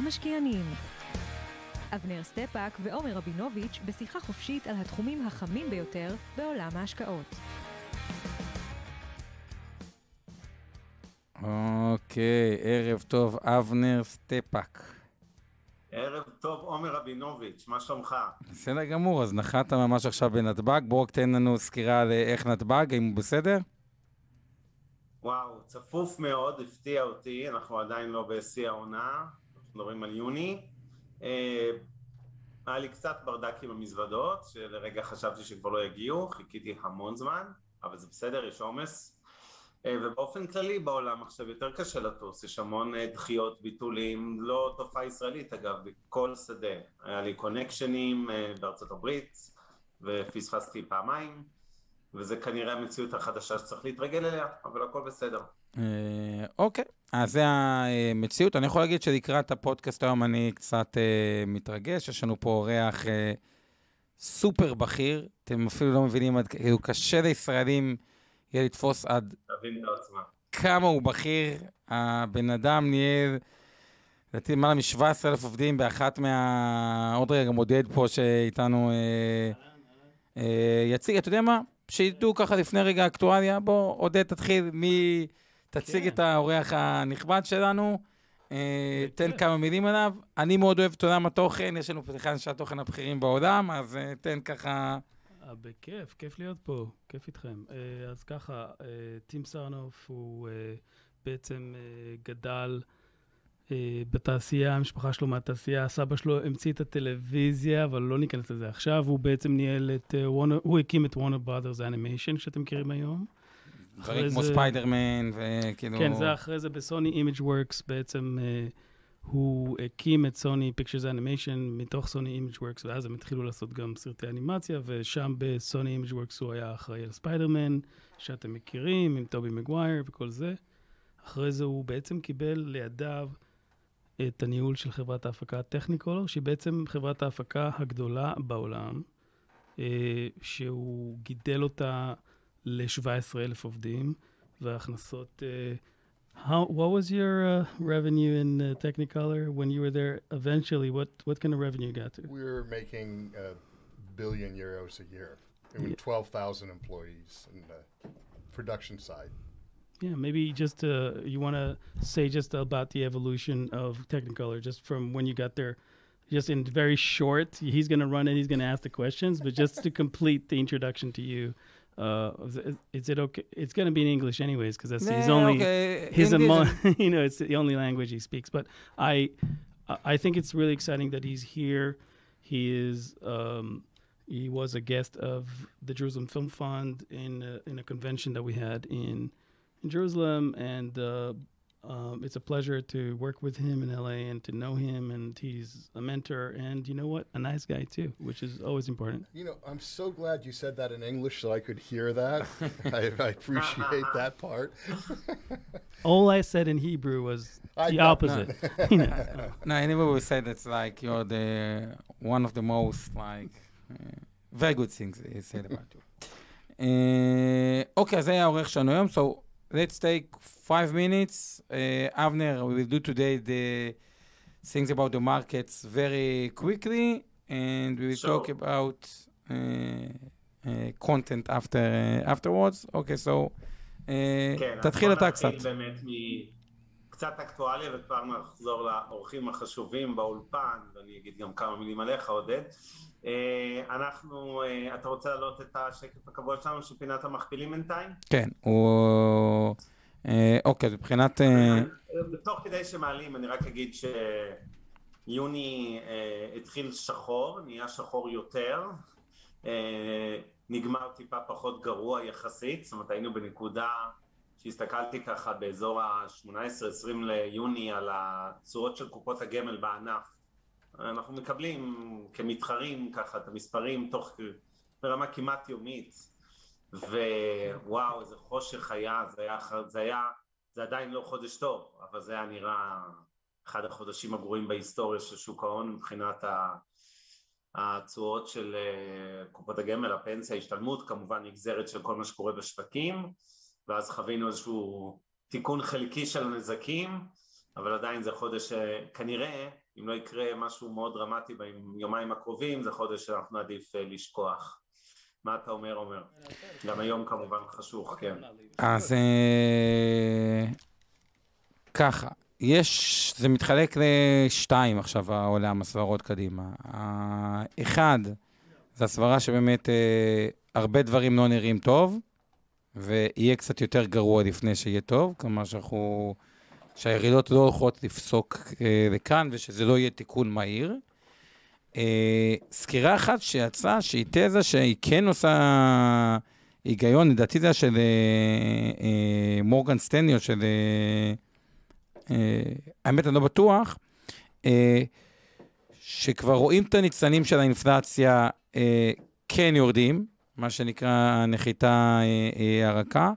המשקיענים. אבנר סטפאק ועומר רבינוביץ' בשיחה חופשית על התחומים החמים ביותר בעולם ההשקעות. אוקיי, ערב טוב, אבנר סטפאק. ערב טוב, עומר רבינוביץ', מה שלומך? בסדר גמור, אז נחת ממש עכשיו בנתב"ג, בואו רק תן לנו סקירה על איך נתב"ג, האם הוא בסדר? וואו, צפוף מאוד, הפתיע אותי, אנחנו עדיין לא בשיא העונה, אנחנו מדברים על יוני. היה לי קצת ברדק עם המזוודות, שלרגע חשבתי שכבר לא יגיעו, חיכיתי המון זמן, אבל זה בסדר, יש עומס. ובאופן כללי בעולם עכשיו יותר קשה לטוס, יש המון דחיות, ביטולים, לא תופעה ישראלית אגב, בכל שדה. היה לי קונקשנים בארצות הברית, ופספסתי פעמיים, וזה כנראה המציאות החדשה שצריך להתרגל אליה, אבל הכל בסדר. אוקיי, אז זה המציאות. אני יכול להגיד שלקראת הפודקאסט היום אני קצת מתרגש, יש לנו פה אורח סופר בכיר, אתם אפילו לא מבינים, קשה לישראלים יהיה לתפוס עד כמה הוא בכיר. הבן אדם ניהל, לדעתי, למעלה מ-17,000 עובדים באחת עוד רגע, גם עודד פה שאיתנו יציג. אתה יודע מה? שידעו ככה לפני רגע אקטואליה. בוא, עודד, תתחיל, תציג את האורח הנכבד שלנו, תן כמה מילים עליו. אני מאוד אוהב את עולם התוכן, יש לנו פתיחה אנשי התוכן הבכירים בעולם, אז תן ככה... בכיף, כיף להיות פה, כיף איתכם. אז ככה, טים סרנוף הוא בעצם גדל בתעשייה, המשפחה שלו מהתעשייה, סבא שלו המציא את הטלוויזיה, אבל לא ניכנס לזה עכשיו. הוא בעצם ניהל הוא הקים את וורנר ברודרס אנימיישן, שאתם מכירים היום. דברים כמו ספיידרמן וכאילו... כן, זה אחרי זה בסוני אימג' וורקס, בעצם הוא הקים את סוני פיקצ'רס אנימיישן מתוך סוני אימג' וורקס, ואז הם התחילו לעשות גם סרטי אנימציה, ושם בסוני אימג' וורקס הוא היה אחראי על ספיידרמן, שאתם מכירים, עם טובי מגווייר וכל זה. אחרי זה הוא בעצם קיבל לידיו את הניהול של חברת ההפקה טכניקולור, שהיא בעצם חברת ההפקה הגדולה בעולם, שהוא גידל אותה ל-17,000 עובדים, וההכנסות... what was your revenue in Technicolor when you were there eventually? What kind of revenue you got to? We were making €1 billion a year. It was 12,000 employees in the production side. Yeah, maybe just you want to say just about the evolution of Technicolor, just from when you got there, just in very short. He's going to run it, he's going to ask the questions, but just to complete the introduction to you, is it okay? It's going to be in English anyways, because that's his only, okay. You know, it's the only language he speaks. But I think it's really exciting that he's here. He is, he was a guest of the Jerusalem Film Fund in a convention that we had in Jerusalem, and it's a pleasure to work with him in LA and to know him, and he's a mentor, and you know what, a nice guy too, which is always important. You know, I'm so glad you said that in English so I could hear that. I appreciate that part. All I said in Hebrew was the opposite. No, anyway, we said it's like you're the one of the most like very good things he said about you. Okay, אז זה היה העורך שלנו היום, so let's take 5 minutes. Avner, we will do today the things about the markets very quickly, and we will talk about content afterwards. Okay, so תתחיל אתה קצת. נתחיל באמת קצת אקטואליה, וכבר נחזור לאורחים החשובים באולפן, ואני אגיד גם כמה מילים עליך, עודד. אתה רוצה להעלות את השקף הכבוד שלנו של פינת המכפילים בינתיים? כן, אוקיי, מבחינת... בתוך כדי שמעלים, אני רק אגיד שיוני התחיל שחור, נהיה שחור יותר, נגמר טיפה פחות גרוע יחסית, זאת אומרת היינו בנקודה שהסתכלתי ככה באזור ה-18-20 ליוני על הצורות של קופות הגמל בענף. אנחנו מקבלים כמתחרים ככה את המספרים תוך ברמה כמעט יומית, ווואו, איזה חושך היה, זה עדיין לא חודש טוב, אבל זה היה נראה אחד החודשים הגרועים בהיסטוריה של שוק ההון מבחינת הצורות של קופות הגמל, הפנסיה, השתלמות, כמובן נגזרת של כל מה שקורה בשווקים, ואז חווינו איזשהו תיקון חלקי של הנזקים, אבל עדיין זה חודש כנראה, אם לא יקרה משהו מאוד דרמטי ביומיים הקרובים, זה חודש שאנחנו נעדיף לשכוח. מה אתה אומר, עומר? גם היום כמובן חשוך, כן. אז ככה, זה מתחלק לשתיים עכשיו העולם, הסברות קדימה. אחד, זה הסברה שבאמת הרבה דברים לא נראים טוב, ויהיה קצת יותר גרוע לפני שיהיה טוב, כלומר שהירידות לא הולכות לפסוק לכאן, ושזה לא יהיה תיקון מהיר. סקירה אחת שיצאה, שהיא תזה שהיא כן עושה היגיון, לדעתי זה של מורגן סטנלי, או של האמת אני לא בטוח, שכבר רואים את הניצנים של האינפלציה כן יורדים, מה שנקרא נחיתה הרכה,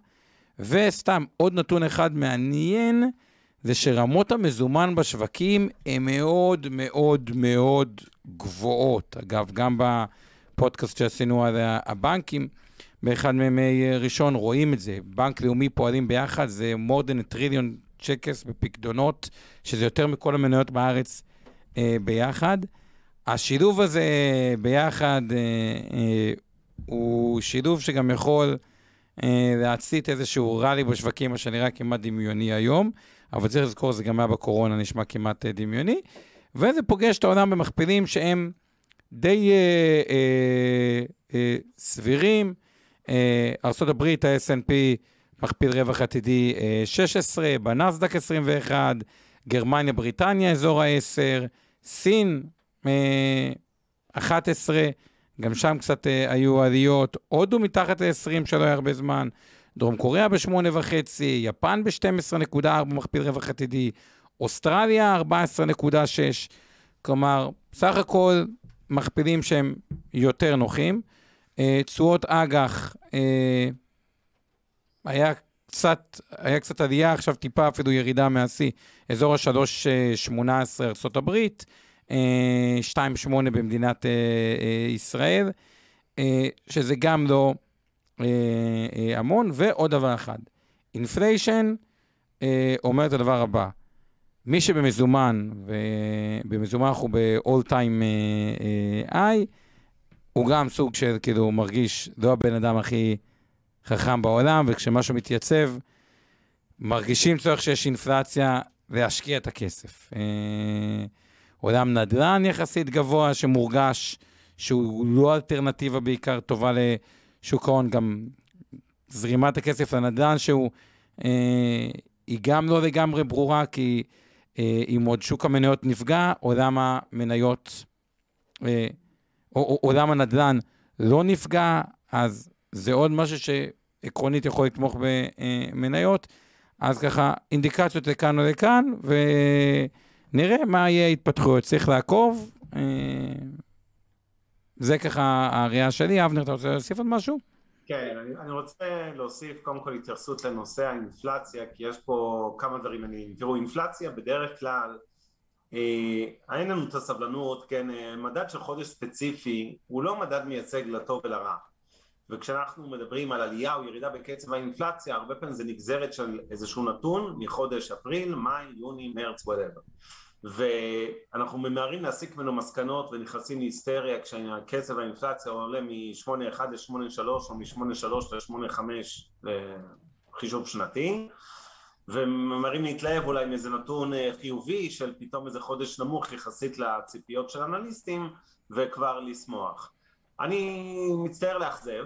וסתם עוד נתון אחד מעניין, זה שרמות המזומן בשווקים הן מאוד מאוד מאוד גבוהות. אגב, גם בפודקאסט שעשינו על הבנקים, באחד מימי ראשון רואים את זה. בנק לאומי פועלים ביחד, זה more than $1 טריליון בפקדונות, שזה יותר מכל המניות בארץ ביחד. השילוב הזה ביחד הוא שילוב שגם יכול להצית איזשהו רלי בשווקים, מה שנראה כמעט דמיוני היום, אבל צריך לזכור, זה גם היה בקורונה, נשמע כמעט דמיוני, וזה פוגש את העולם במכפילים שהם די סבירים. ארצות הברית, ה-S&P, מכפיל רווח עתידי 16, בנסדק 21, גרמניה, בריטניה, אזור ה-10, סין 11, גם שם קצת היו עליות, הודו מתחת ל-20 שלא היה הרבה זמן, דרום קוריאה ב-8.5, יפן ב-12.4 מכפיל רווח עתידי, אוסטרליה 14.6, כלומר, סך הכל מכפילים שהם יותר נוחים. תשואות אג"ח, היה קצת עלייה, עכשיו טיפה אפילו ירידה מהשיא, אזור ה-3.18 ארצות הברית, 2.8 במדינת ישראל, שזה גם לא המון. ועוד דבר אחד, אינפליישן אומר את הדבר הבא, מי שבמזומן, ובמזומן אנחנו ב-all time high, הוא גם סוג של כאילו מרגיש לא הבן אדם הכי חכם בעולם, וכשמשהו מתייצב, מרגישים צורך שיש אינפלציה להשקיע את הכסף. עולם נדל"ן יחסית גבוה, שמורגש שהוא לא אלטרנטיבה בעיקר טובה לשוק ההון, גם זרימת הכסף לנדל"ן שהוא היא גם לא לגמרי ברורה, כי אם עוד שוק המניות נפגע, עולם המניות, עולם הנדל"ן לא נפגע, אז זה עוד משהו שעקרונית יכול לתמוך במניות. אז ככה, אינדיקציות לכאן או לכאן, ונראה מה יהיה התפתחויות. צריך לעקוב. זה ככה הראייה שלי. אבנר, אתה רוצה להוסיף עוד משהו? כן, אני רוצה להוסיף קודם כל התייחסות לנושא האינפלציה, כי יש פה כמה דברים מעניינים. תראו, אינפלציה בדרך כלל, אין לנו את הסבלנות, כן, מדד של חודש ספציפי, הוא לא מדד מייצג לטוב ולרע. וכשאנחנו מדברים על עלייה או ירידה בקצב האינפלציה, הרבה פעמים זה נגזרת של איזשהו נתון מחודש אפריל, מאי, יוני, מרץ, whatever. ואנחנו ממהרים להסיק ממנו מסקנות ונכנסים להיסטריה כשקצב האינפלציה עולה מ-8.1 ל-8.3 או מ-8.3 ל-8.5 לחישוב שנתי, וממהרים להתלהב אולי מאיזה נתון חיובי של פתאום איזה חודש נמוך יחסית לציפיות של אנליסטים, וכבר לשמוח. אני מצטער לאכזב,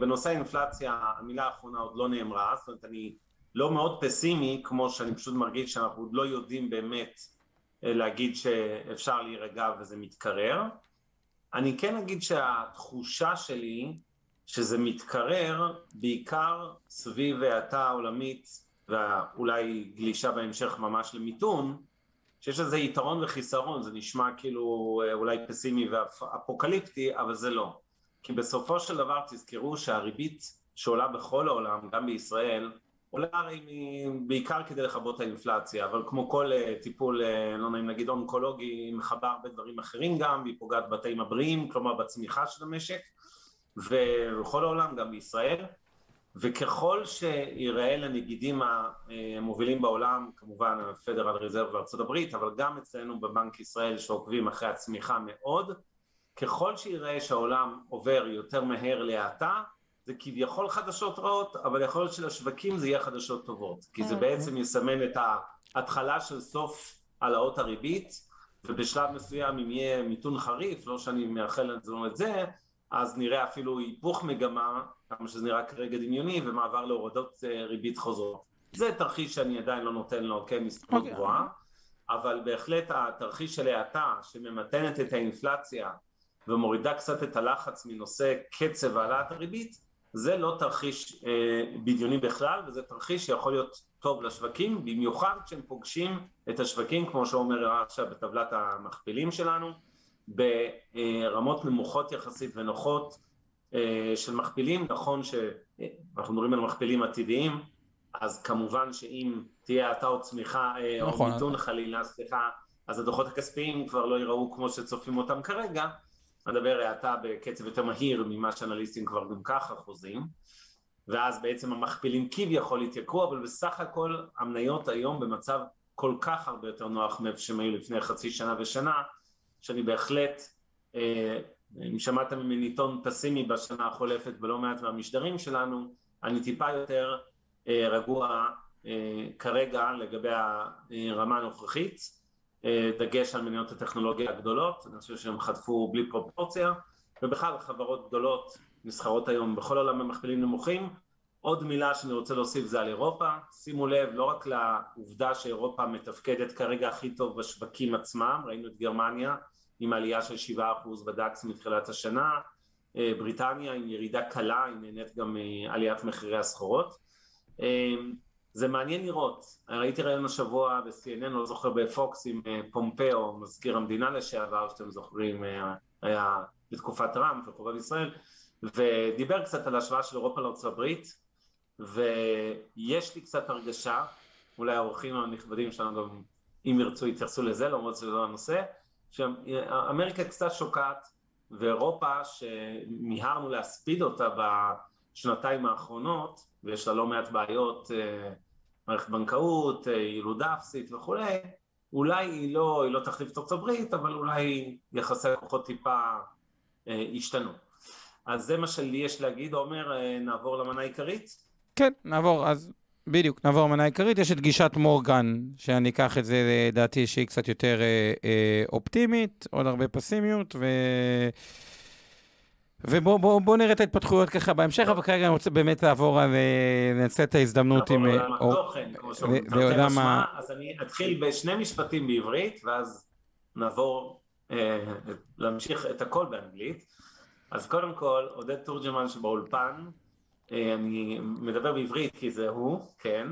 בנושא האינפלציה המילה האחרונה עוד לא נאמרה, זאת אומרת אני לא מאוד פסימי, כמו שאני פשוט מרגיש שאנחנו עוד לא יודעים באמת להגיד שאפשר להירגע וזה מתקרר. אני כן אגיד שהתחושה שלי שזה מתקרר בעיקר סביב האטה העולמית, ואולי גלישה בהמשך ממש למיתון, שיש לזה יתרון וחיסרון, זה נשמע כאילו אולי פסימי ואפוקליפטי, אבל זה לא. כי בסופו של דבר תזכרו שהריבית שעולה בכל העולם, גם בישראל, עולה הרי בעיקר כדי לחבות האינפלציה, אבל כמו כל טיפול, לא נעים להגיד אונקולוגי, היא מחבה הרבה דברים אחרים גם, והיא פוגעת בתאים הבריאים, כלומר בצמיחה של המשק, ובכל העולם, גם בישראל. וככל שיראה לנגידים המובילים בעולם, כמובן הפדרל ריזרב בארצות הברית, אבל גם אצלנו בבנק ישראל שעוקבים אחרי הצמיחה מאוד, ככל שיראה שהעולם עובר יותר מהר להאטה, זה כביכול חדשות רעות, אבל יכול להיות שלשווקים זה יהיה חדשות טובות, כי זה בעצם יסמן את ההתחלה של סוף העלאות הריבית, ובשלב מסוים אם יהיה מיתון חריף, לא שאני מאחל לנו את זה, אז נראה אפילו היפוך מגמה, כמה שזה נראה כרגע דמיוני, ומעבר להורדות ריבית חוזרות. זה תרחיש שאני עדיין לא נותן לו מסתכלות גבוהה, אבל בהחלט התרחיש של האטה, שממתנת את האינפלציה, ומורידה קצת את הלחץ מנושא קצב העלאת הריבית, זה לא תרחיש בדיוני בכלל, וזה תרחיש שיכול להיות טוב לשווקים, במיוחד כשהם פוגשים את השווקים, כמו שאומר עכשיו בטבלת המכפילים שלנו, ברמות נמוכות יחסית ונוחות של מכפילים. נכון שאנחנו מדברים על מכפילים עתידיים, אז כמובן שאם תהיה האטה או צמיחה או מיתון חלילה, אז הדוחות הכספיים כבר לא ייראו כמו שצופים אותם כרגע, מדבר האטה בקצב יותר מהיר ממה שאנליסטים כבר גם ככה חוזים, ואז בעצם המכפילים כביכול יתייקרו, אבל בסך הכל המניות היום במצב כל כך הרבה יותר נוח מאיפה שהם היו לפני חצי שנה ושנה, שאני בהחלט, אם שמעת ממני טון פסימי בשנה החולפת ולא מעט מהמשדרים שלנו, אני טיפה יותר רגוע כרגע לגבי הרמה הנוכחית, דגש על מניות הטכנולוגיה הגדולות, אני חושב שהם חטפו בלי פרופורציה, ובכלל חברות גדולות נסחרות היום בכל עולם במכפילים נמוכים. עוד מילה שאני רוצה להוסיף זה על אירופה, שימו לב לא רק לעובדה שאירופה מתפקדת כרגע הכי טוב בשווקים עצמם, ראינו את גרמניה עם עלייה של 7% בדקס מתחילת השנה, בריטניה עם ירידה קלה, היא נהנית גם מעליית מחירי הסחורות. זה מעניין לראות, ראיתי ראיון השבוע ב-CNN, לא זוכר בפוקס עם פומפאו, מזכיר המדינה לשעבר, שאתם זוכרים, היה בתקופת טראמפ וחובה בישראל, ודיבר קצת על ההשוואה של אירופה לארצות הברית, ויש לי קצת הרגשה, אולי האורחים הנכבדים שלנו גם אם ירצו יתייחסו לזה, למרות שזה לא הנושא, שאמריקה קצת שוקעת, ואירופה שמיהרנו להספיד אותה בשנתיים האחרונות, ויש לה לא מעט בעיות, מערכת בנקאות, ילודה אפסית וכולי, אולי היא לא תחליף את ארצות הברית, אבל אולי יחסי הכוחות טיפה השתנו. אז זה מה שלי יש להגיד. עומר, נעבור למנה העיקרית? כן, נעבור, אז בדיוק, נעבור למנה העיקרית. יש את גישת מורגן, שאני אקח את זה לדעתי שהיא קצת יותר אופטימית, עוד הרבה פסימיות, ובואו נראה את ההתפתחויות ככה בהמשך, אבל כרגע אני רוצה באמת לעבור על לנצל את ההזדמנות עם התוכן, כמו שאומרים, אז אני אתחיל בשני משפטים בעברית, ואז נעבור להמשיך את הכל באנגלית. אז קודם כל, עודד תורג'מן שבאולפן, אני מדבר בעברית כי זה הוא, כן,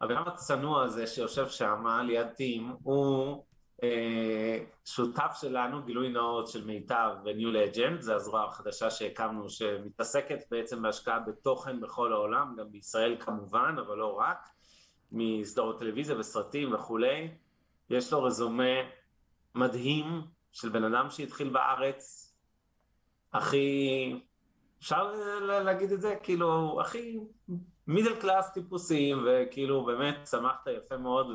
אבל גם הצנוע הזה שיושב שם ליד טים, הוא שותף שלנו, גילוי נאות של מיטב וניו לג'נד, זה הזרוע החדשה שהקמנו, שמתעסקת בעצם בהשקעה בתוכן בכל העולם, גם בישראל כמובן, אבל לא רק, מסדרות טלוויזיה וסרטים וכולי. יש לו רזומה מדהים של בן אדם שהתחיל בארץ, הכי, אפשר להגיד את זה, כאילו, הכי מידל קלאס טיפוסים, וכאילו באמת צמחת יפה מאוד,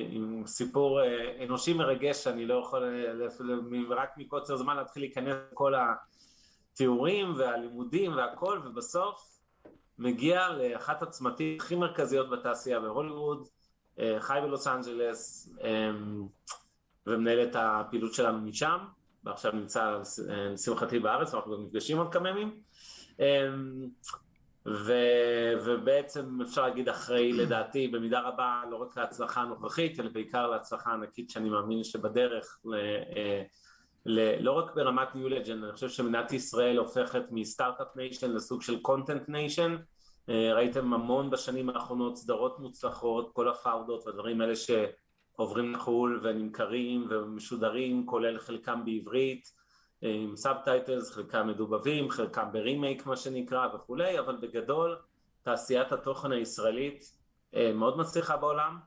עם סיפור אנושי מרגש, שאני לא יכול רק מקוצר זמן להתחיל להיכנס כל התיאורים והלימודים והכל, ובסוף מגיע לאחת הצמתים הכי מרכזיות בתעשייה בהוליווד, חי בלוס אנג'לס, ומנהל את הפעילות שלנו משם, ועכשיו נמצא לשמחתי בארץ, ואנחנו גם נפגשים עוד כמה ימים, ובעצם אפשר להגיד אחרי, לדעתי, במידה רבה, לא רק להצלחה הנוכחית, אלא בעיקר להצלחה הענקית שאני מאמין שבדרך, לא רק ברמת ניו לג'נד, אני חושב שמדינת ישראל הופכת מסטארט-אפ ניישן לסוג של קונטנט ניישן, ראיתם המון בשנים האחרונות סדרות מוצלחות, כל הפאודות והדברים האלה שעוברים לחול ונמכרים ומשודרים, כולל חלקם בעברית, עם סאבטייטלס, חלקם מדובבים, חלקם ברימייק מה שנקרא וכולי, אבל בגדול תעשיית התוכן הישראלית מאוד מצליחה בעולם,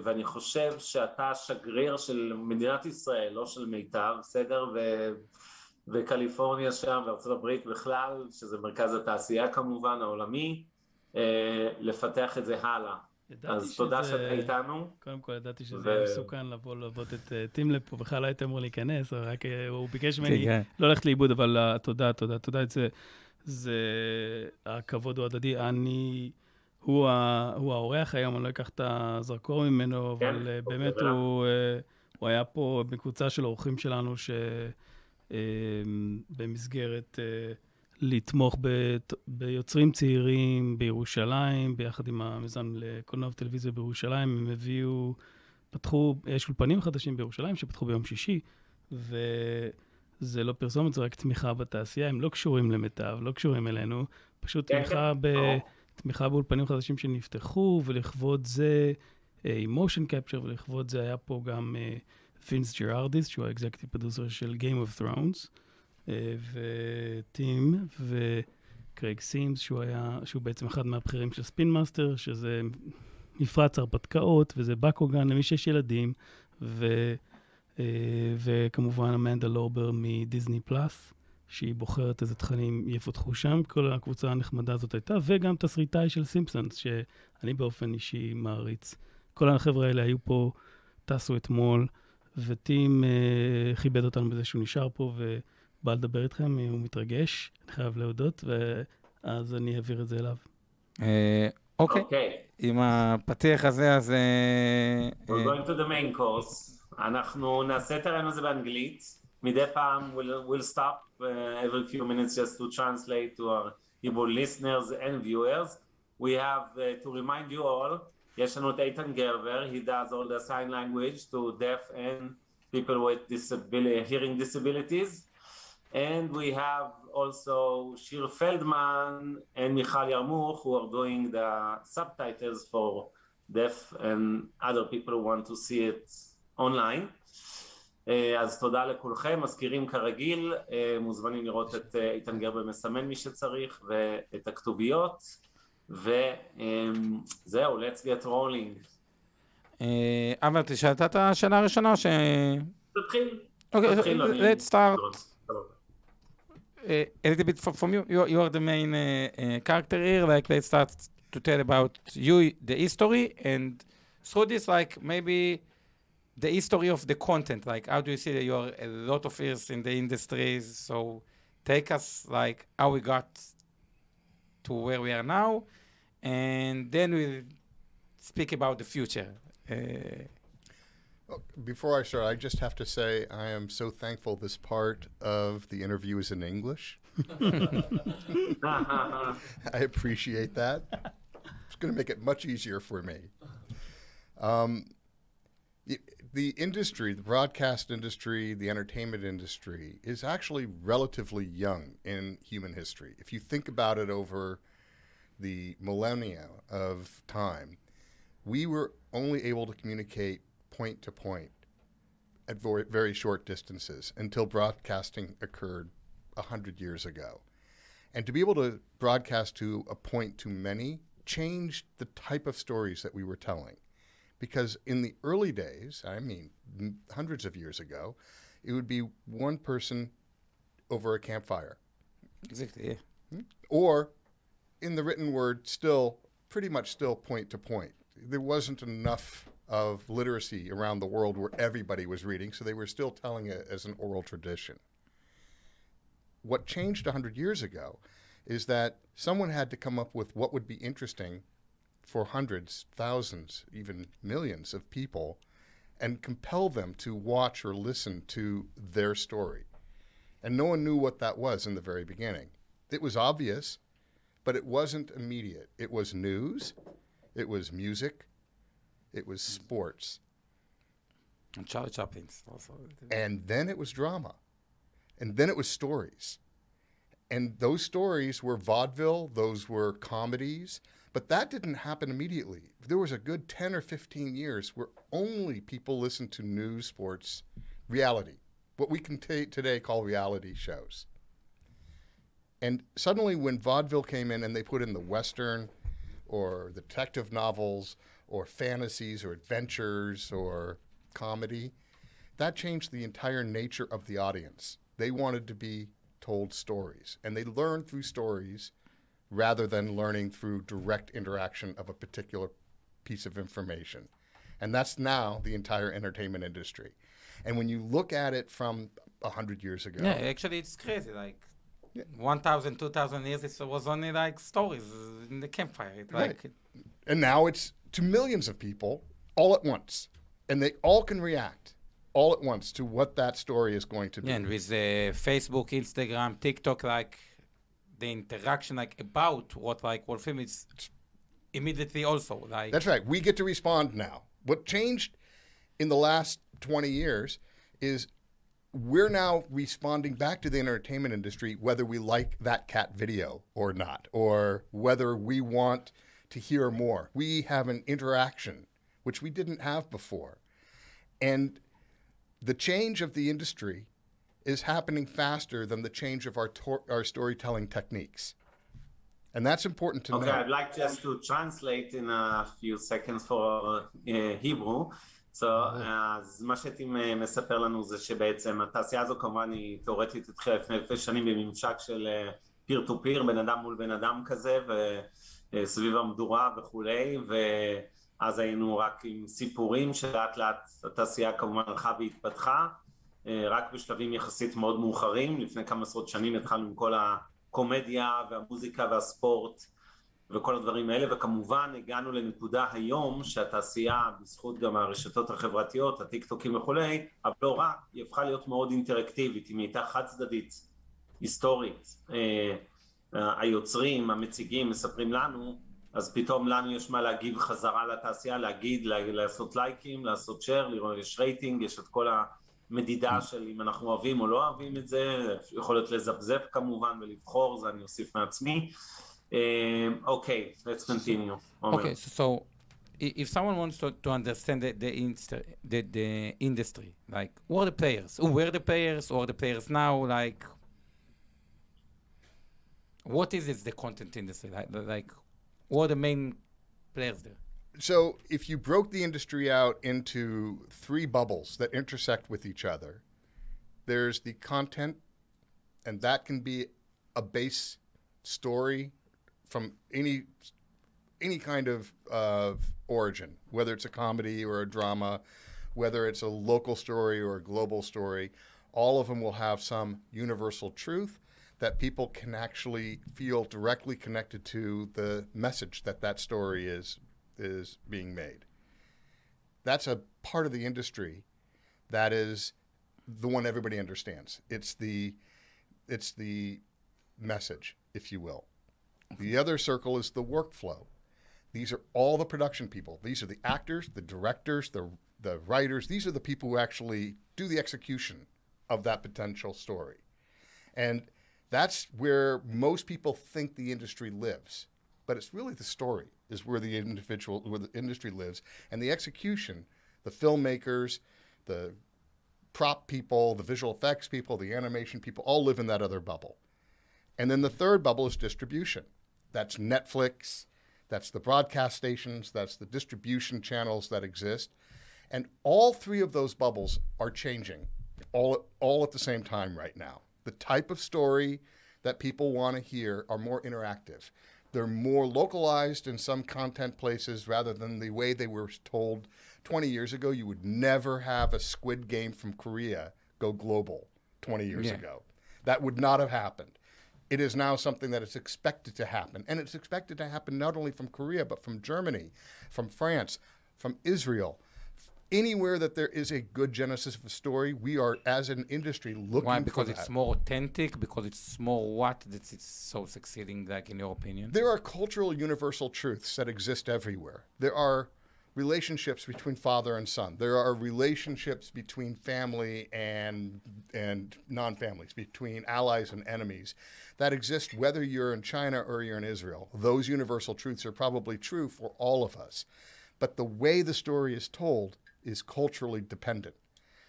ואני חושב שאתה שגריר של מדינת ישראל, לא של מיטב, בסדר? וקליפורניה שם, וארצות הברית בכלל, שזה מרכז התעשייה כמובן, העולמי, לפתח את זה הלאה. אז תודה שאתה איתנו. קודם כל, ידעתי שזה היה מסוכן לבוא לעבוד את טים לפה, בכלל הייתם אמור להיכנס, רק הוא ביקש ממני לא ללכת לאיבוד, אבל תודה, זה הכבוד הוא הדדי. הוא האורח היום, אני לא אקח את הזרקור ממנו, אבל באמת הוא היה פה בקבוצה של האורחים שלנו, שבמסגרת לתמוך ביוצרים צעירים בירושלים, ביחד עם המיזם לקולנוע וטלוויזיה בירושלים, הם יש אולפנים חדשים בירושלים שפתחו ביום שישי, וזה לא פרסומת, זה רק תמיכה בתעשייה, הם לא קשורים למיטב, לא קשורים אלינו, פשוט תמיכה באולפנים חדשים שנפתחו, ולכבוד זה מושן קפצ'ר, ולכבוד זה היה פה גם וינס ג'רארדיס, שהוא האקזקטיב פרודוסר של Game of Thrones, וטים וקרייג סימס, שהוא בעצם אחד מהבכירים של ספין מאסטר, שזה מפרץ הרפתקאות, וזה בקוגן למי שיש ילדים, וכמובן אמנדה לורבר מדיזני פלאס, שהיא בוחרת איזה תכנים יפותחו שם, כל הקבוצה הנחמדה הזאת הייתה, וגם תסריטאי של סימפסונס, שאני באופן אישי מעריץ. כל החבר'ה האלה היו פה, טסו אתמול, וטים כיבד אותנו בזה שהוא נשאר פה, בא לדבר איתכם, הוא מתרגש, אני חייב להודות, ואז אני אעביר את זה אליו. אוקיי. עם הפתיח הזה, אז... We're going to the main course. אנחנו נעשה את הרעיון הזה באנגלית. מדי פעם, we'll stop every few minutes just to translate to our Hebrew listeners and viewers. We have to remind you all, יש לנו את איתן גרבר, he does all the sign language to deaf and people with hearing disabilities. And we have also Shir Feldman and Michal Yarmouch who are doing the subtitles for deaf and other people who want to see it online. אז תודה לכולכם, מזכירים כרגיל, מוזמנים לראות את איתן גרבר מסמן מי שצריך ואת הכתוביות, וזהו, let's get rolling. אבל תשאלת את השאלה הראשונה ש... תתחיל. Okay, let's start. A little bit from you. You are the main character here. Like, let's start to tell about you, the history, and through this, like, maybe the history of the content. Like, how do you see that you are a lot of years in the industries? So, take us, like, how we got to where we are now, and then we'll speak about the future. Before I start, I just have to say I am so thankful this part of the interview is in English. I appreciate that. It's going to make it much easier for me. The industry, the broadcast industry, the entertainment industry is actually relatively young in human history. If you think about it over the millennia of time, we were only able to communicate point to point at very short distances until broadcasting occurred 100 years ago. And to be able to broadcast to a point to many changed the type of stories that we were telling. Because in the early days, I mean hundreds of years ago, it would be one person over a campfire. Exactly, yeah. Or in the written word, pretty much still point to point. There wasn't enough of literacy around the world where everybody was reading, so they were still telling it as an oral tradition. What changed 100 years ago is that someone had to come up with what would be interesting for hundreds, thousands, even millions of people, and compel them to watch or listen to their story. And no one knew what that was in the very beginning. It was obvious, but it wasn't immediate. It was news, it was music, it was sports. And Charlie Chaplin's also. And then it was drama. And then it was stories. And those stories were vaudeville, those were comedies, but that didn't happen immediately. There was a good 10 or 15 years where only people listened to news, sports, reality, what we can today call reality shows. And suddenly when vaudeville came in and they put in the Western or the detective novels or fantasies or adventures or comedy, that changed the entire nature of the audience. They wanted to be told stories, and they learned through stories rather than learning through direct interaction of a particular piece of information. And that's now the entire entertainment industry. And when you look at it from 100 years ago... Yeah, actually it's crazy. Like 1,000, 2,000 years, it was only like stories in the campfire. Right. And now it's to millions of people all at once. And they all can react all at once to what that story is going to be. Yeah, and with Facebook, Instagram, TikTok, like the interaction like about what film is immediately also like... That's right. We get to respond now. What changed in the last 20 years is we're now responding back to the entertainment industry whether we like that cat video or not, or whether we want to hear more. We have an interaction, which we didn't have before. And the change of the industry is happening faster than the change of our storytelling techniques. And that's important to know. Okay, I'd like just to translate in a few seconds for Hebrew. אז מה שאתי מספר לנו זה שבעצם התעשייה הזו כמובן היא תיאורטית התחילה לפני אלפי שנים בממשק של פיר טו פיר, בן אדם מול בן אדם כזה, וסביב המדורה וכולי, ואז היינו רק עם סיפורים שלאט לאט התעשייה כמובן הלכה והתפתחה, רק בשלבים יחסית מאוד מאוחרים. לפני כמה עשרות שנים התחלנו עם כל הקומדיה והמוזיקה והספורט וכל הדברים האלה, וכמובן הגענו לנקודה היום שהתעשייה, בזכות גם הרשתות החברתיות, הטיקטוקים וכולי, אבל לא רק, היא הפכה להיות מאוד אינטראקטיבית, היא הייתה חד צדדית, היסטורית. היוצרים, המציגים, מספרים לנו, אז פתאום לנו יש מה להגיב חזרה לתעשייה, להגיד, לעשות לייקים, לעשות שייר, לראות, יש רייטינג, יש את כל המדידה של אם אנחנו אוהבים או לא אוהבים את זה, יכול להיות לזפזפ כמובן ולבחור, זה אני אוסיף מעצמי. Okay, let's continue. Okay, so if someone wants to understand the industry, like who are the players? Who were the players? Or the players now? Like, what is the content industry? Like, who are the main players there? So if you broke the industry out into three bubbles that intersect with each other, there's the content, and that can be a base story from any kind of origin, whether it's a comedy or a drama, whether it's a local story or a global story. All of them will have some universal truth that people can actually feel directly connected to the message that story is being made. That's a part of the industry that is the one everybody understands. It's the message, if you will. The other circle is the workflow. These are all the production people. These are the actors, the directors, the writers. These are the people who actually do the execution of that potential story. And that's where most people think the industry lives. But it's really the story is where the industry lives. And the execution, the filmmakers, the prop people, the visual effects people, the animation people, all live in that other bubble. And then the third bubble is distribution. That's Netflix, that's the broadcast stations, that's the distribution channels that exist. And all three of those bubbles are changing all at the same time right now. The type of story that people want to hear are more interactive. They're more localized in some content places rather than the way they were told 20 years ago. You would never have a Squid Game from Korea go global 20 years ago. That would not have happened. It is now something that is expected to happen. And it's expected to happen not only from Korea, but from Germany, from France, from Israel. Anywhere that there is a good genesis of a story, we are, as an industry, looking Why? for Because that. it's more authentic? Because it's more what? That it's so succeeding, like, in your opinion? There are cultural universal truths that exist everywhere. There are relationships between father and son. There are relationships between family and non-families, between allies and enemies that exist whether you're in China or you're in Israel. Those universal truths are probably true for all of us. But the way the story is told is culturally dependent.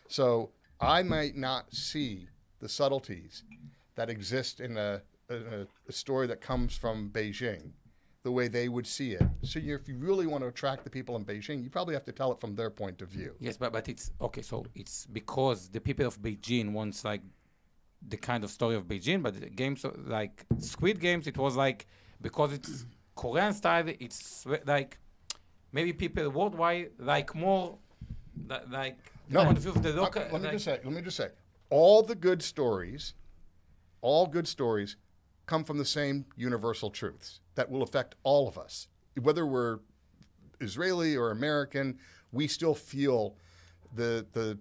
So I might not see the subtleties that exist in a story that comes from Beijing the way they would see it. So if you really want to attract the people in Beijing, you probably have to tell it from their point of view. Yes, but it's, okay, so it's because the people of Beijing wants, like, the kind of story of Beijing, but the games like Squid Games, it was like, because it's Korean style, it's like, maybe people worldwide like more, like, No, point of view of the local. let me just say, all good stories come from the same universal truths that will affect all of us. Whether we're Israeli or American, we still feel the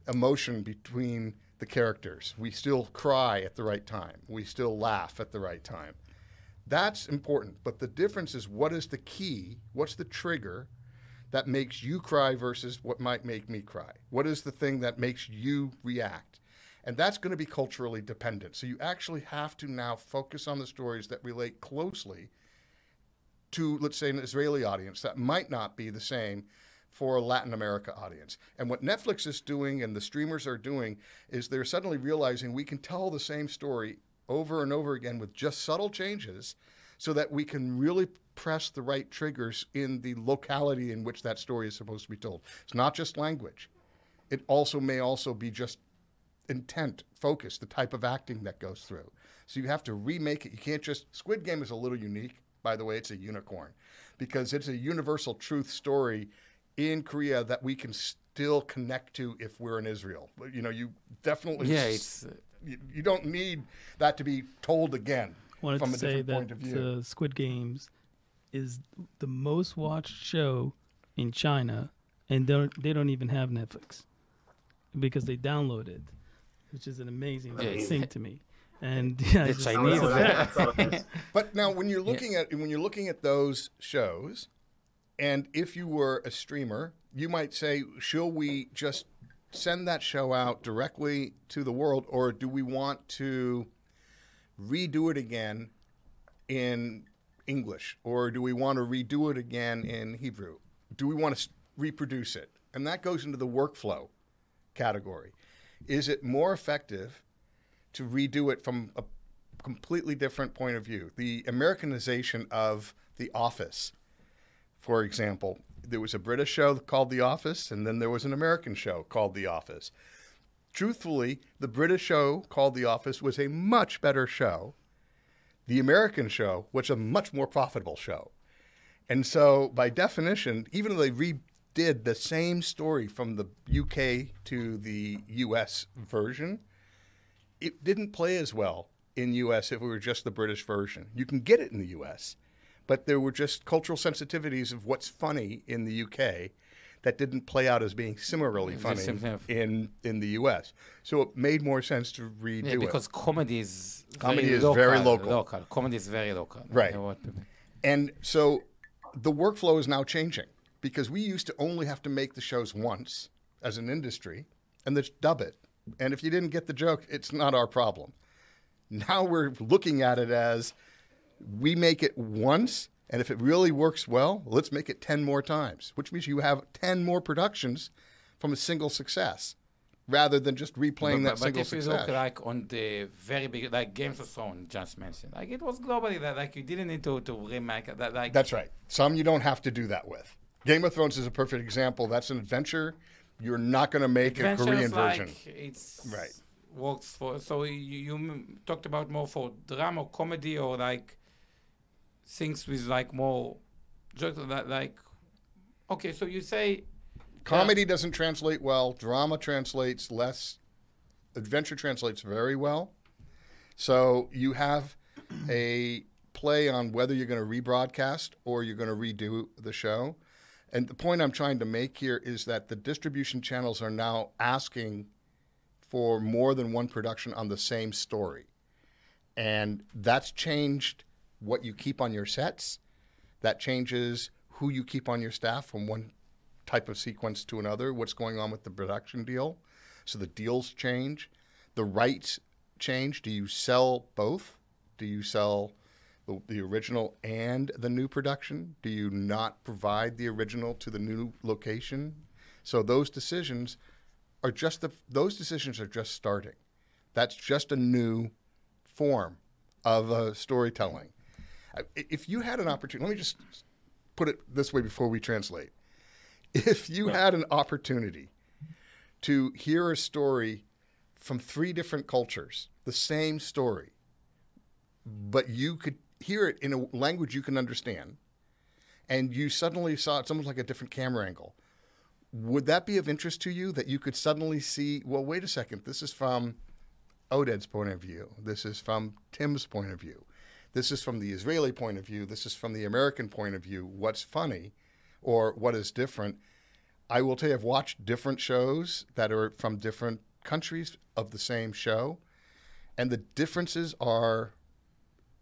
emotion between the characters. We still cry at the right time. We still laugh at the right time. That's important. But the difference is, what is the key? What's the trigger that makes you cry versus what might make me cry? What is the thing that makes you react? And that's going to be culturally dependent. So you actually have to now focus on the stories that relate closely to, let's say, an Israeli audience that might not be the same for a Latin America audience. And what Netflix is doing and the streamers are doing is they're suddenly realizing we can tell the same story over and over again with just subtle changes so that we can really press the right triggers in the locality in which that story is supposed to be told. It's not just language. It also may also be just intent, focus, the type of acting that goes through. So you have to remake it. You can't just... Squid Game is a little unique. By the way, it's a unicorn because it's a universal truth story in Korea that we can still connect to if we're in Israel. You know, you definitely... Yeah, it's... You don't need that to be told again Wanted from to a say different point of that view. Squid Games is the most watched show in China, and they don't even have Netflix because they download it, which is an amazing thing to me. And yeah, The just- Chinese. But now, when you're looking at those shows, and if you were a streamer, you might say, "Shall we just send that show out directly to the world, or do we want to redo it again in English, or do we want to redo it again in Hebrew? Do we want to reproduce it?" And that goes into the workflow category. Is it more effective to redo it from a completely different point of view? The Americanization of The Office, for example. There was a British show called The Office, and then there was an American show called The Office. Truthfully, the British show called The Office was a much better show. The American show was a much more profitable show. And so, by definition, even though they redid the same story from the UK to the US version, it didn't play as well in US if it were just the British version. You can get it in the US, but there were just cultural sensitivities of what's funny in the UK that didn't play out as being similarly funny in the US. So it made more sense to redo it. Because comedy is very local. Comedy is very local. Right. And so the workflow is now changing because we used to only have to make the shows once as an industry and then dub it. And if you didn't get the joke, it's not our problem. Now we're looking at it as we make it once, and if it really works well, let's make it 10 more times, which means you have 10 more productions from a single success rather than just replaying that single success. But if you look like on the very big, like Games of Thrones just mentioned, like it was globally that like you didn't need to remake that. Like that's right. Some you don't have to do that with. Game of Thrones is a perfect example. That's an adventure. You're not going to make a Korean version. It's right. Works for. So you talked about more for drama, or comedy, or like things with like more, just like. Okay, so you say. Comedy doesn't translate well. Drama translates less. Adventure translates very well. So you have a play on whether you're going to rebroadcast or you're going to redo the show. And the point I'm trying to make here is that the distribution channels are now asking for more than one production on the same story. And that's changed what you keep on your sets. That changes who you keep on your staff from one type of sequence to another, what's going on with the production deal. So the deals change. The rights change. Do you sell both? Do you sell the original and the new production? Do you not provide the original to the new location? So those decisions are just starting. That's just a new form of storytelling. If you had an opportunity, let me just put it this way before we translate. If you had an opportunity to hear a story from 3 different cultures, the same story, but you could hear it in a language you can understand, and you suddenly saw it's almost like a different camera angle. Would that be of interest to you, that you could suddenly see, well, wait a second, this is from Oded's point of view. This is from Tim's point of view. This is from the Israeli point of view. This is from the American point of view. What's funny or what is different? I will tell you, I've watched different shows that are from different countries of the same show, and the differences are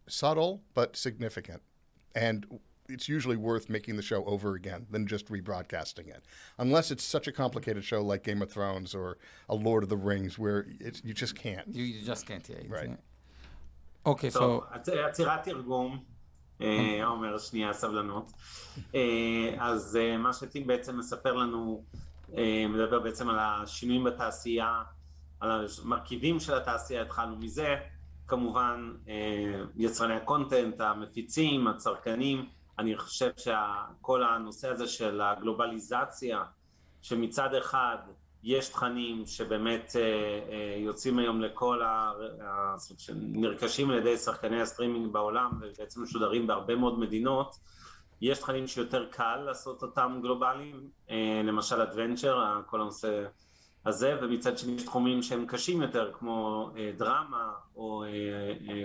subtle but significant. And it's usually worth making the show over again than just rebroadcasting it, unless it's such a complicated show like Game of Thrones or a Lord of the Rings, where you just can't. You just can't, yeah. Right. Okay, so... טוב, עצירת תרגום, אומר, שנייה, סבלנות. אז מה שטים בעצם מספר לנו, מדבר בעצם על השינויים בתעשייה, על המרכיבים של התעשייה, התחלנו מזה, כמובן יצרני הקונטנט, המפיצים, הצרכנים. אני חושב שכל הנושא הזה של הגלובליזציה, שמצד אחד יש תכנים שבאמת יוצאים היום לכל שנרכשים על ידי שחקני הסטרימינג בעולם ובעצם משודרים בהרבה מאוד מדינות. יש תכנים שיותר קל לעשות אותם גלובליים, למשל אדוונצ'ר, כל הנושא הזה, ומצד שני יש תחומים שהם קשים יותר, כמו דרמה או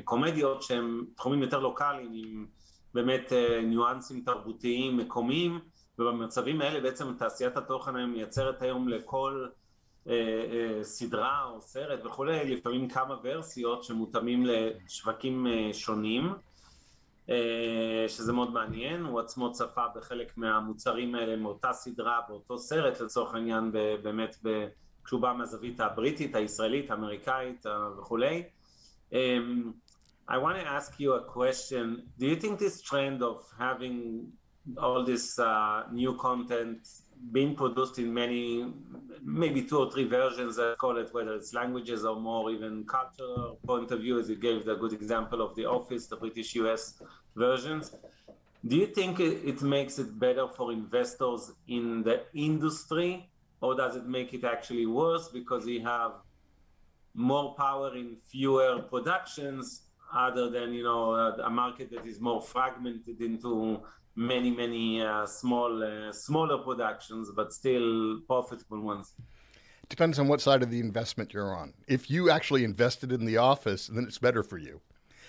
קומדיות, שהם תחומים יותר לוקליים, עם באמת ניואנסים תרבותיים מקומיים, ובמצבים האלה בעצם תעשיית התוכן היום מייצרת היום לכל סדרה או סרט וכולי, לפעמים כמה ורסיות שמותאמים לשווקים שונים, שזה מאוד מעניין. הוא עצמו צפה בחלק מהמוצרים האלה מאותה סדרה, באותו סרט לצורך העניין, באמת כשהוא בא מהזווית הבריטית, הישראלית, האמריקאית וכולי. I want to ask you a question. Do you think this trend of having all this new content being produced in many, maybe 2 or 3 versions, I call it, whether it's languages or more even cultural point of view, as you gave the good example of The Office, the British US versions, do you think it makes it better for investors in the industry, or does it make it actually worse because you have more power in fewer productions, other than, you know, a market that is more fragmented into many smaller productions, but still profitable ones? Depends on what side of the investment you're on. If you actually invested in The Office, then it's better for you.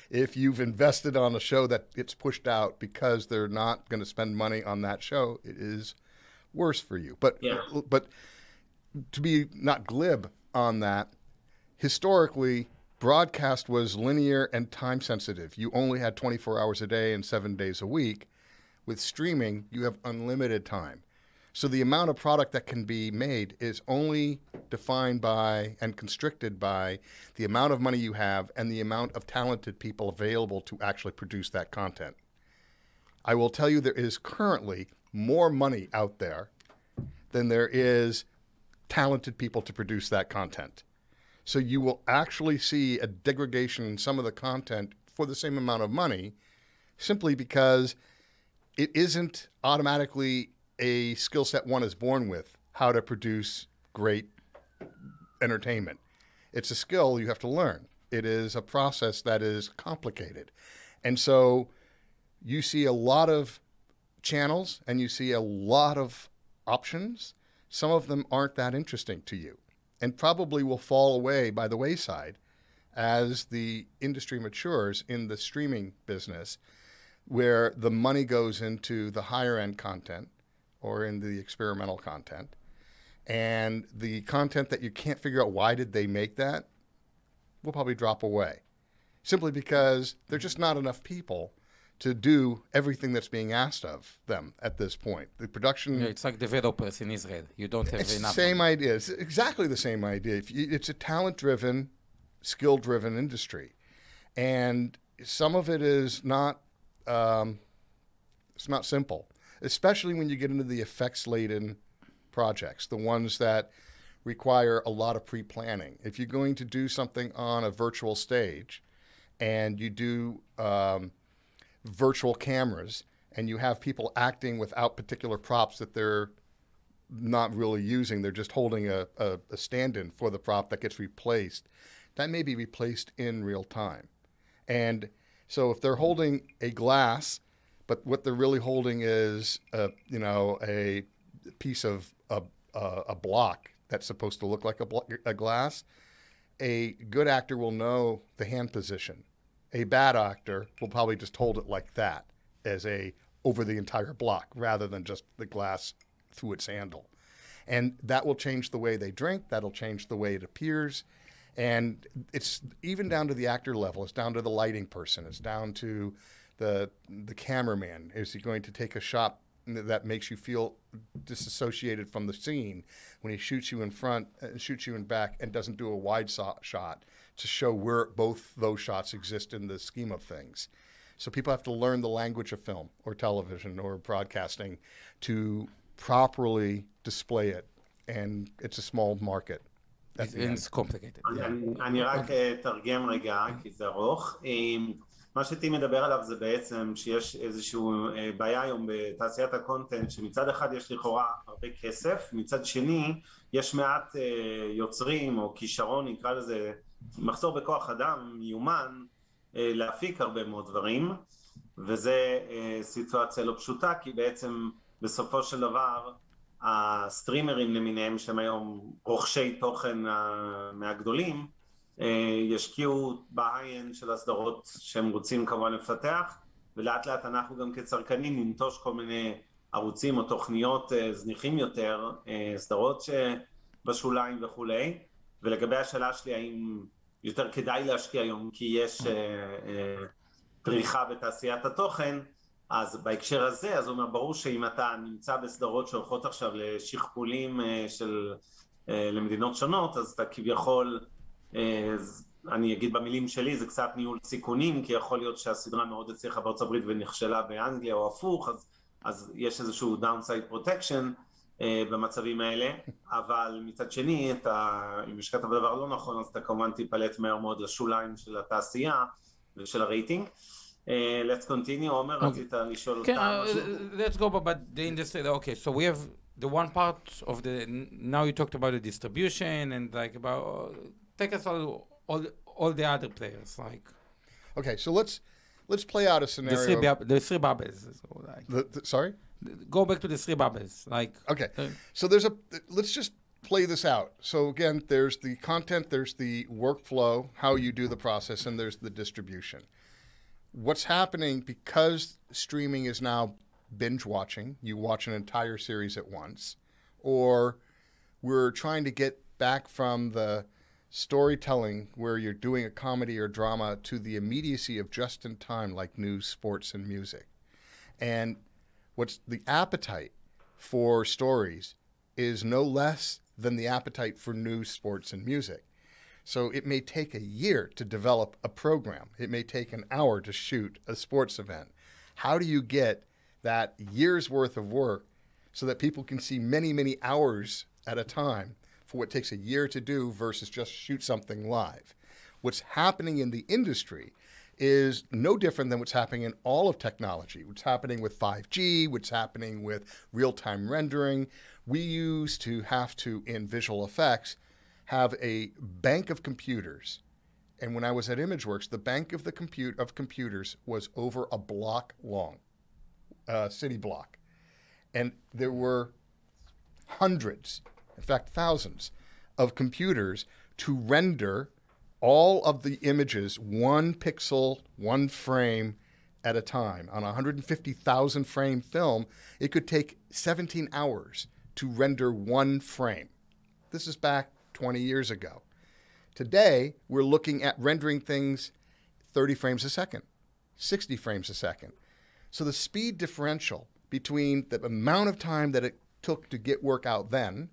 If you've invested on a show that gets pushed out because they're not going to spend money on that show, it is worse for you. But to be not glib on that, historically, broadcast was linear and time sensitive. You only had 24 hours a day and 7 days a week. With streaming, you have unlimited time. So the amount of product that can be made is only defined by and constricted by the amount of money you have and the amount of talented people available to actually produce that content. I will tell you, there is currently more money out there than there is talented people to produce that content. So you will actually see a degradation in some of the content for the same amount of money, simply because it isn't automatically a skill set one is born with, how to produce great entertainment. It's a skill you have to learn. It is a process that is complicated. And so you see a lot of channels and you see a lot of options. Some of them aren't that interesting to you, and probably will fall away by the wayside as the industry matures in the streaming business, where the money goes into the higher end content or in the experimental content. And the content that you can't figure out why did they make that will probably drop away, simply because there's just not enough people to do everything that's being asked of them at this point. The production... Yeah, it's like developers in Israel. You don't have it's enough. It's the same idea. It's exactly the same idea. It's a talent-driven, skill-driven industry. And some of it is not... it's not simple, especially when you get into the effects-laden projects, the ones that require a lot of pre-planning. If you're going to do something on a virtual stage and you do virtual cameras and you have people acting without particular props that they're not really using, they're just holding a stand-in for the prop that gets replaced, that may be replaced in real time. And so if they're holding a glass, but what they're really holding is a piece of a block that's supposed to look like a glass, a good actor will know the hand position. A bad actor will probably just hold it like that as over the entire block rather than just the glass through its handle. And that will change the way they drink. That'll change the way it appears. And it's even down to the actor level. It's down to the lighting person. It's down to the cameraman. Is he going to take a shot that makes you feel disassociated from the scene when he shoots you in front, shoots you in back, and doesn't do a wide shot to show where both those shots exist in the scheme of things? So people have to learn the language of film or television or broadcasting to properly display it. And it's a small market. It's complicated. אני רק תרגם רגע, כי זה ארוך. מה שתי מדבר עליו זה בעצם שיש איזושהי בעיה היום בתעשיית הקונטנט, שמצד אחד יש לכאורה הרבה כסף, מצד שני יש מעט יוצרים או כישרון, נקרא לזה, מחסור בכוח אדם, מיומן, להפיק הרבה מאוד דברים, וזה סיטואציה לא פשוטה, כי בעצם בסופו של דבר הסטרימרים למיניהם שהם היום רוכשי תוכן מהגדולים, ישקיעו בהיי-אנד של הסדרות שהם רוצים כמובן לפתח, ולאט לאט אנחנו גם כצרכנים ננטוש כל מיני ערוצים או תוכניות זניחים יותר, סדרות שבשוליים וכולי. ולגבי השאלה שלי, האם יותר כדאי להשקיע היום כי יש פריחה בתעשיית התוכן, אז בהקשר הזה, אז הוא אומר, ברור שאם אתה נמצא בסדרות שהולכות עכשיו לשכפולים למדינות שונות, אז אתה כביכול, אני אגיד במילים שלי, זה קצת ניהול סיכונים, כי יכול להיות שהסדרה מאוד הצליחה בארצות הברית ונכשלה באנגליה או הפוך, אז יש איזשהו downside protection במצבים האלה, אבל מצד שני, אם השקעת בדבר לא נכון, אז אתה כמובן תיפלט מהר מאוד לשוליים של התעשייה ושל הרייטינג. Let's continue, עומר, רצית לשאול אותה משהו? Let's go about the industry. Okay, so we have the one part of now you talked about the distribution and like about, take us all the other players, like. Okay, so let's play out a scenario. The three bubbles. Sorry? Go back to the three bubbles, like. Okay, so let's just play this out. So again, there's the content, there's the workflow, how you do the process, and there's the distribution. What's happening, because streaming is now binge watching, you watch an entire series at once, or we're trying to get back from the storytelling where you're doing a comedy or drama to the immediacy of just in time, like news, sports, and music. And what's the appetite for stories is no less than the appetite for news, sports, and music. So it may take a year to develop a program. It may take an hour to shoot a sports event. How do you get that year's worth of work so that people can see many, many hours at a time for what takes a year to do versus just shoot something live? What's happening in the industry is no different than what's happening in all of technology. What's happening with 5G, what's happening with real-time rendering. We used to have to, in visual effects, have a bank of computers. And when I was at ImageWorks, the bank of computers was over a block long, city block. And there were hundreds, in fact, thousands of computers to render all of the images, one pixel, one frame at a time. On a 150,000 frame film, it could take 17 hours to render one frame. This is back 20 years ago. Today, we're looking at rendering things 30 frames a second, 60 frames a second. So the speed differential between the amount of time that it took to get work out then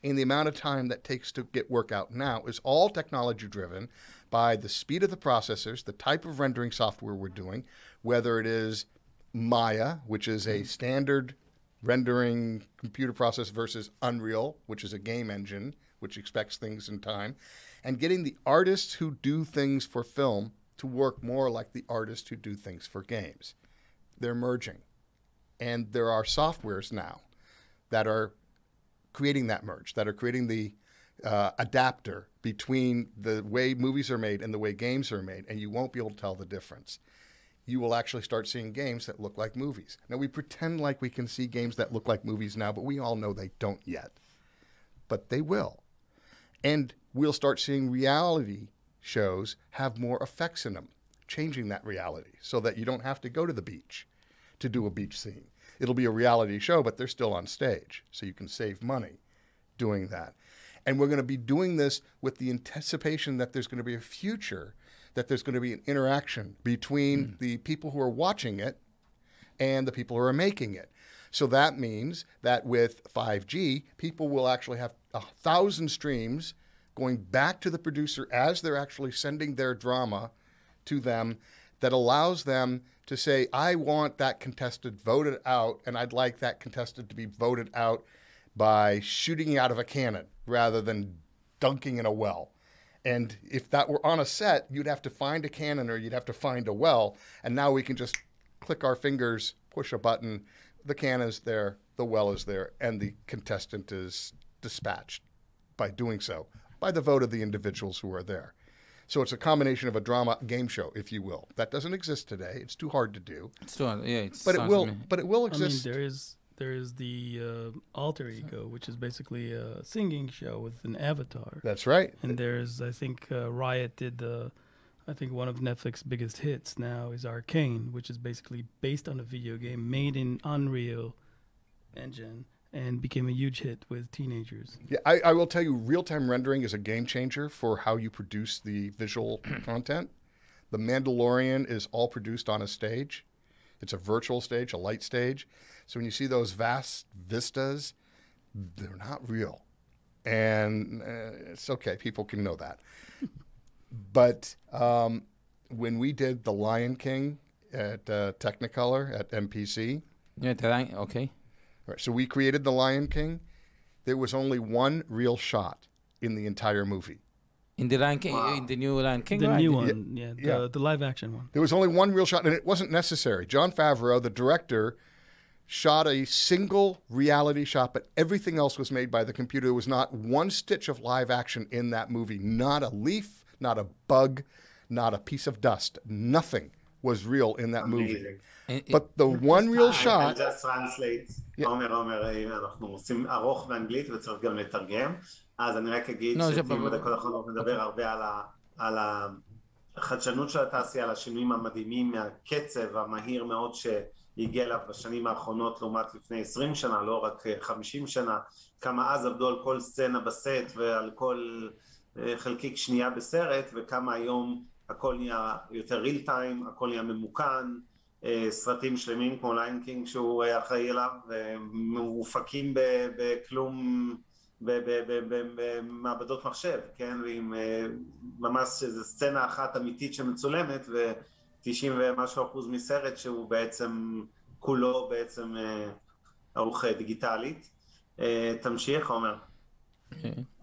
and the amount of time that takes to get work out now is all technology driven by the speed of the processors, the type of rendering software we're doing, whether it is Maya, which is a standard rendering computer process, versus Unreal, which is a game engine, which expects things in time, and getting the artists who do things for film to work more like the artists who do things for games. They're merging. And there are softwares now that are creating that merge, that are creating the adapter between the way movies are made and the way games are made, and you won't be able to tell the difference. You will actually start seeing games that look like movies. Now, we pretend like we can see games that look like movies now, but we all know they don't yet. But they will. And we'll start seeing reality shows have more effects in them, changing that reality so that you don't have to go to the beach to do a beach scene. It'll be a reality show, but they're still on stage, so you can save money doing that. And we're going to be doing this with the anticipation that there's going to be a future, that there's going to be an interaction between the people who are watching it and the people who are making it. So that means that with 5G, people will actually have 1,000 streams going back to the producer as they're actually sending their drama to them, that allows them to say, I want that contestant voted out, and I'd like that contestant to be voted out by shooting out of a cannon rather than dunking in a well. And if that were on a set, you'd have to find a cannon or you'd have to find a well, and now we can just click our fingers, push a button, the can is there, the well is there, and the contestant is dispatched by doing so, by the vote of the individuals who are there. So it's a combination of a drama game show, if you will. That doesn't exist today. It's too hard to do. It's too hard. Yeah, but it will. But it will exist. I mean, there is the alter ego, which is basically a singing show with an avatar. That's right. And there's, I think, Riot did I think one of Netflix's biggest hits now is Arcane, which is basically based on a video game made in Unreal Engine and became a huge hit with teenagers. Yeah, I will tell you, real-time rendering is a game changer for how you produce the visual content. The Mandalorian is all produced on a stage. It's a virtual stage, a light stage. So when you see those vast vistas, they're not real. And it's okay, people can know that. But when we did The Lion King at Technicolor at MPC. Yeah, okay. Right, so we created The Lion King. There was only one real shot in the entire movie. In the Lion King, in the new Lion King, the right? new one, the live action one. There was only one real shot, and it wasn't necessary. Jon Favreau, the director, shot a single reality shot, but everything else was made by the computer. There was not one stitch of live action in that movie. Not a leaf, not a bug, not a piece of dust. Nothing was real in that movie. But the one real shot... I'll just translate. עומר, אנחנו עושים ארוך באנגלית וצריך גם לתרגם. אז אני רק אגיד שבדקות האחרונות נדבר הרבה על החדשנות של התעשייה, על השינויים המדהימים מהקצב המהיר מאוד שהגיע אליו בשנים האחרונות לעומת לפני 20 שנה, לא רק 50 שנה, כמה אז עבדו על כל סצנה בסט ועל כל חלקיק שנייה בסרט, וכמה היום הכל נהיה יותר ריל טיים, הכל נהיה ממוכן, סרטים שלמים כמו ליין קינג שהוא אחראי אליו, מופקים בכלום, במעבדות מחשב, כן? ועם ממש איזו סצנה אחת אמיתית שמצולמת, ו90% ומשהו מסרט שהוא בעצם, כולו בעצם ערוך דיגיטלית. תמשיך, עומר.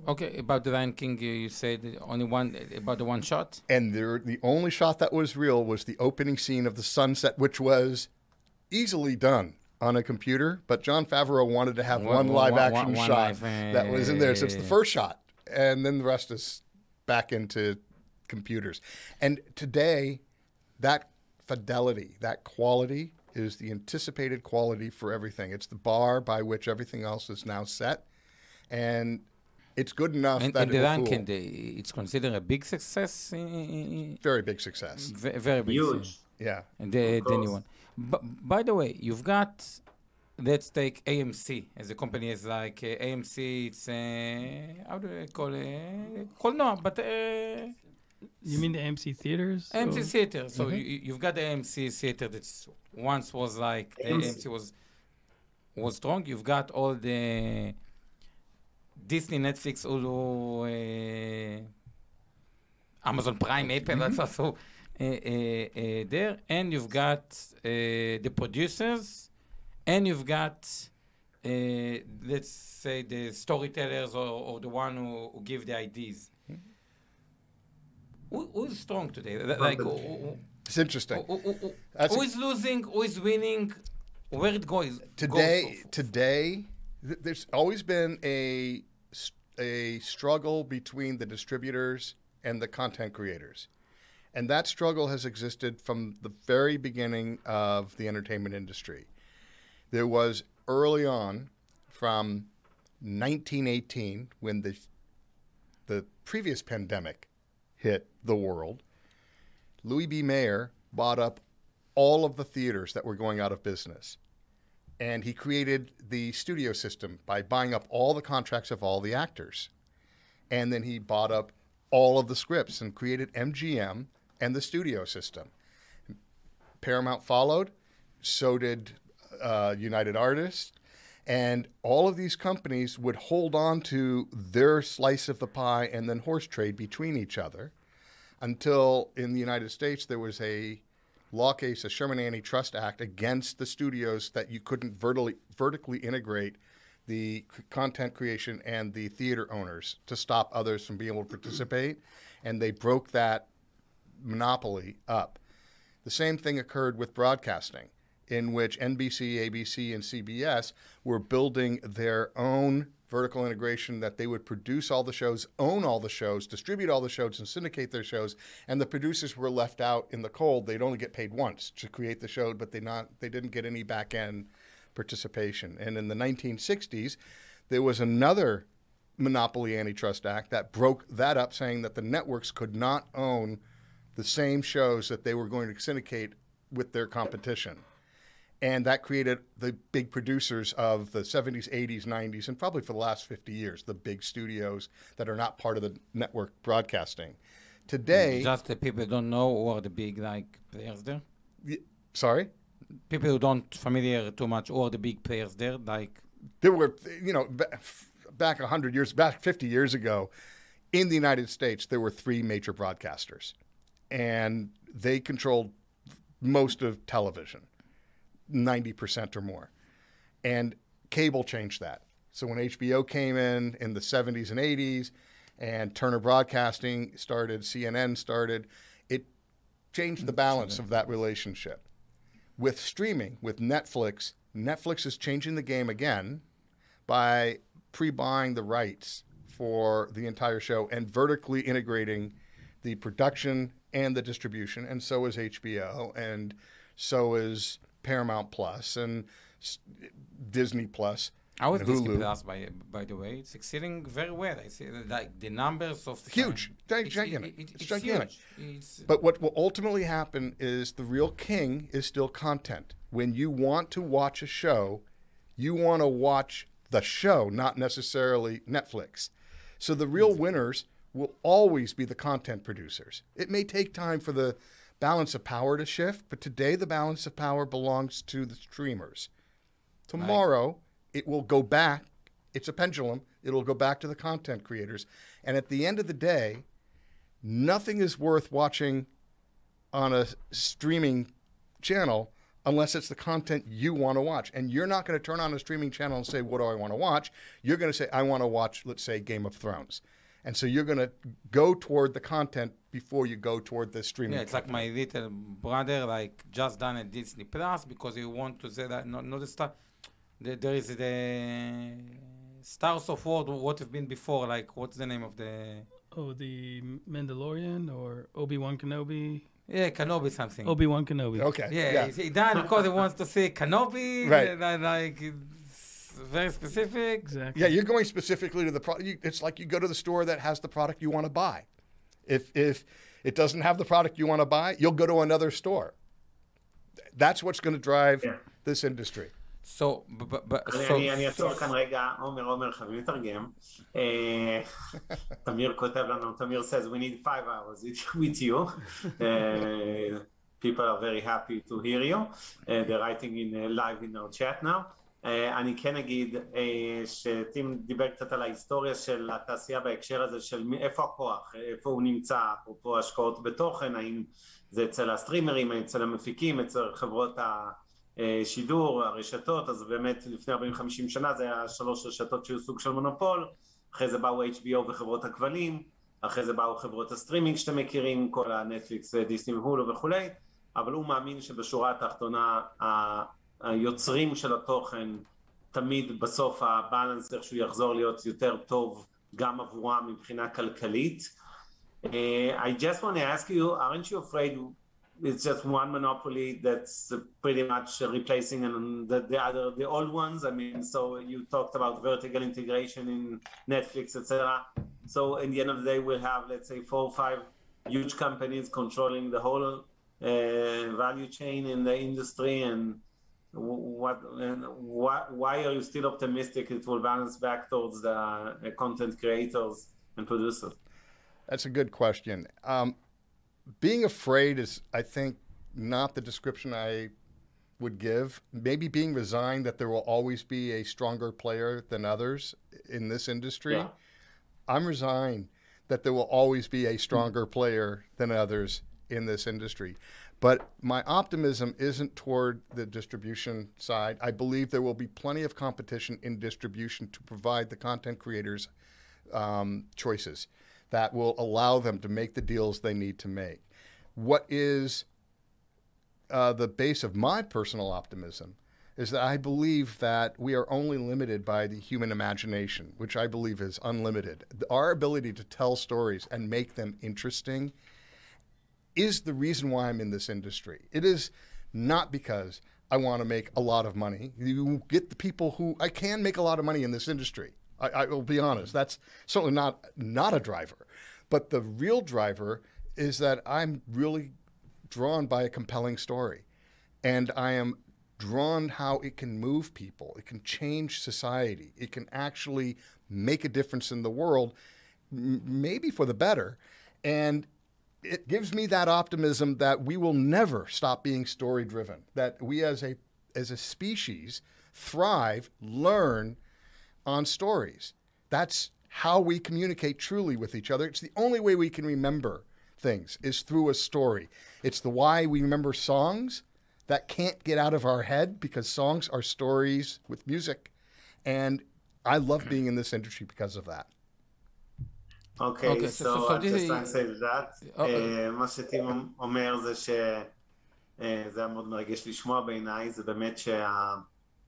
Okay, about the Lion King, you said only one, about the one shot? And the only shot that was real was the opening scene of the sunset, which was easily done on a computer, but Jon Favreau wanted to have one live-action shot that was in there. So it's the first shot, and then the rest is back into computers. And today, that fidelity, that quality, is the anticipated quality for everything. It's the bar by which everything else is now set, and it's good enough that the Lion King, it's considered a big success? Very big success. Very big. Huge. Yeah. And the new one. By the way, you've got, let's take AMC as a company. As like AMC, it's, how do I call it? Kolnoa, but... You mean the AMC theaters? AMC theater. So you've got the AMC theater that once was like, the AMC was strong. You've got all the Disney, Netflix, Hulu, Amazon Prime, Apple, that's also there. And you've got the producers, and you've got, let's say, the storytellers or the one who give the ideas. Who's strong today? Like, it's interesting. Who is losing? Who is winning? Where it goes? Today, there's always been a struggle between the distributors and the content creators. And that struggle has existed from the very beginning of the entertainment industry. There was early on, from 1918, when the previous pandemic hit the world, Louis B. Mayer bought up all of the theaters that were going out of business. And he created the studio system by buying up all the contracts of all the actors. And then he bought up all of the scripts and created MGM and the studio system. Paramount followed, so did United Artists, and all of these companies would hold on to their slice of the pie and then horse trade between each other until in the United States there was a law case, a Sherman Antitrust Act, against the studios that you couldn't vertically integrate the content creation and the theater owners to stop others from being able to participate, and they broke that monopoly up. The same thing occurred with broadcasting, in which NBC, ABC, and CBS were building their own vertical integration that they would produce all the shows, own all the shows, distribute all the shows, and syndicate their shows, and the producers were left out in the cold. They'd only get paid once to create the show, but they didn't get any back-end participation. And in the 1960s, there was another Monopoly Antitrust Act that broke that up, saying that the networks could not own the same shows that they were going to syndicate with their competition. And that created the big producers of the 70s, 80s, 90s, and probably for the last 50 years, the big studios that are not part of the network broadcasting. Today... Just the people who don't know who are the big players there? Sorry? People who don't familiar too much, who are the big players there? There were, back 100 years, back 50 years ago, in the United States, there were 3 major broadcasters. And they controlled most of television. 90% or more. And cable changed that. So when HBO came in the 70s and 80s, and Turner Broadcasting started, CNN started, it changed the balance of that relationship. With streaming, with Netflix is changing the game again by pre-buying the rights for the entire show and vertically integrating the production and the distribution, and so is HBO, and so is Paramount Plus and Disney Plus. How is and Disney Hulu. Plus, by the way? It's succeeding very well. I see the numbers of... Huge. Gigantic. It's gigantic. Huge. But what will ultimately happen is the real king is still content. When you want to watch a show, you want to watch the show, not necessarily Netflix. So the real winners will always be the content producers. It may take time for the balance of power to shift, but today the balance of power belongs to the streamers. Tomorrow, it will go back. It's a pendulum. It'll go back to the content creators. And at the end of the day, nothing is worth watching on a streaming channel unless it's the content you want to watch. And you're not going to turn on a streaming channel and say, what do I want to watch? You're going to say, I want to watch, let's say, Game of Thrones. And so you're going to go toward the content before you go toward the streaming. Yeah, it's content. like my little brother, just done at Disney Plus because he want to say that, not the star. There is the Stars of War, what have been before, what's the name of the... Oh, the Mandalorian or Obi-Wan Kenobi? Yeah, Kenobi something. Obi-Wan Kenobi. Okay. Yeah. He done because he wants to see Kenobi. Right. It's very specific. Exactly. Yeah, you're going specifically to the product. It's like you go to the store that has the product you want to buy. If it doesn't have the product you want to buy, you'll go to another store. That's what's going to drive this industry. So, אני אעצור כאן רגע, עומר, חייבים לתרגם. תמיר כותב לנו, תמיר says, we need 5 hours with you. People are very happy to hear you. They're writing in live in our chat now. אני כן אגיד שטים דיבר קצת על ההיסטוריה של התעשייה בהקשר הזה של איפה הכוח, איפה הוא נמצא, אפרופו השקעות בתוכן, האם זה אצל הסטרימרים, אצל המפיקים, אצל חברות השידור, הרשתות. אז באמת לפני 40-50 שנה זה היה 3 רשתות שהיו סוג של מונופול, אחרי זה באו HBO וחברות הכבלים, אחרי זה באו חברות הסטרימינג שאתם מכירים, כל הנטפליקס, דיסני והולו וכולי, אבל הוא מאמין שבשורה התחתונה היוצרים של התוכן תמיד בסוף הבאלנס איכשהו יחזור להיות יותר טוב גם עבורם מבחינה כלכלית. I just want to ask you, aren't you afraid it's just one monopoly that's pretty much replacing the old ones? I mean, so you talked about vertical integration in Netflix, etc. So in the end of the day, we'll have, let's say, 4 or 5 huge companies controlling the whole value chain in the industry. And why are you still optimistic it will balance back towards the content creators and producers? That's a good question. Being afraid is, I think, not the description I would give. Maybe being resigned that there will always be a stronger player than others in this industry. Yeah. I'm resigned that there will always be a stronger player than others in this industry. But my optimism isn't toward the distribution side. I believe there will be plenty of competition in distribution to provide the content creators choices that will allow them to make the deals they need to make. What is the base of my personal optimism is that I believe that we are only limited by the human imagination, which I believe is unlimited. Our ability to tell stories and make them interesting is the reason why I'm in this industry. It is not because I want to make a lot of money. You get the people who, I can make a lot of money in this industry. I will be honest, that's certainly not a driver. But the real driver is that I'm really drawn by a compelling story. And I am drawn how it can move people. It can change society. It can actually make a difference in the world, maybe for the better. And it gives me that optimism that we will never stop being story-driven, that we as a species thrive, learn on stories. That's how we communicate truly with each other. It's the only way we can remember things is through a story. It's the why we remember songs that can't get out of our head because songs are stories with music. And I love being in this industry because of that. Okay, so I just want to say that. מה שטים אומר זה שזה היה מאוד מרגש לשמוע בעיניי, זה באמת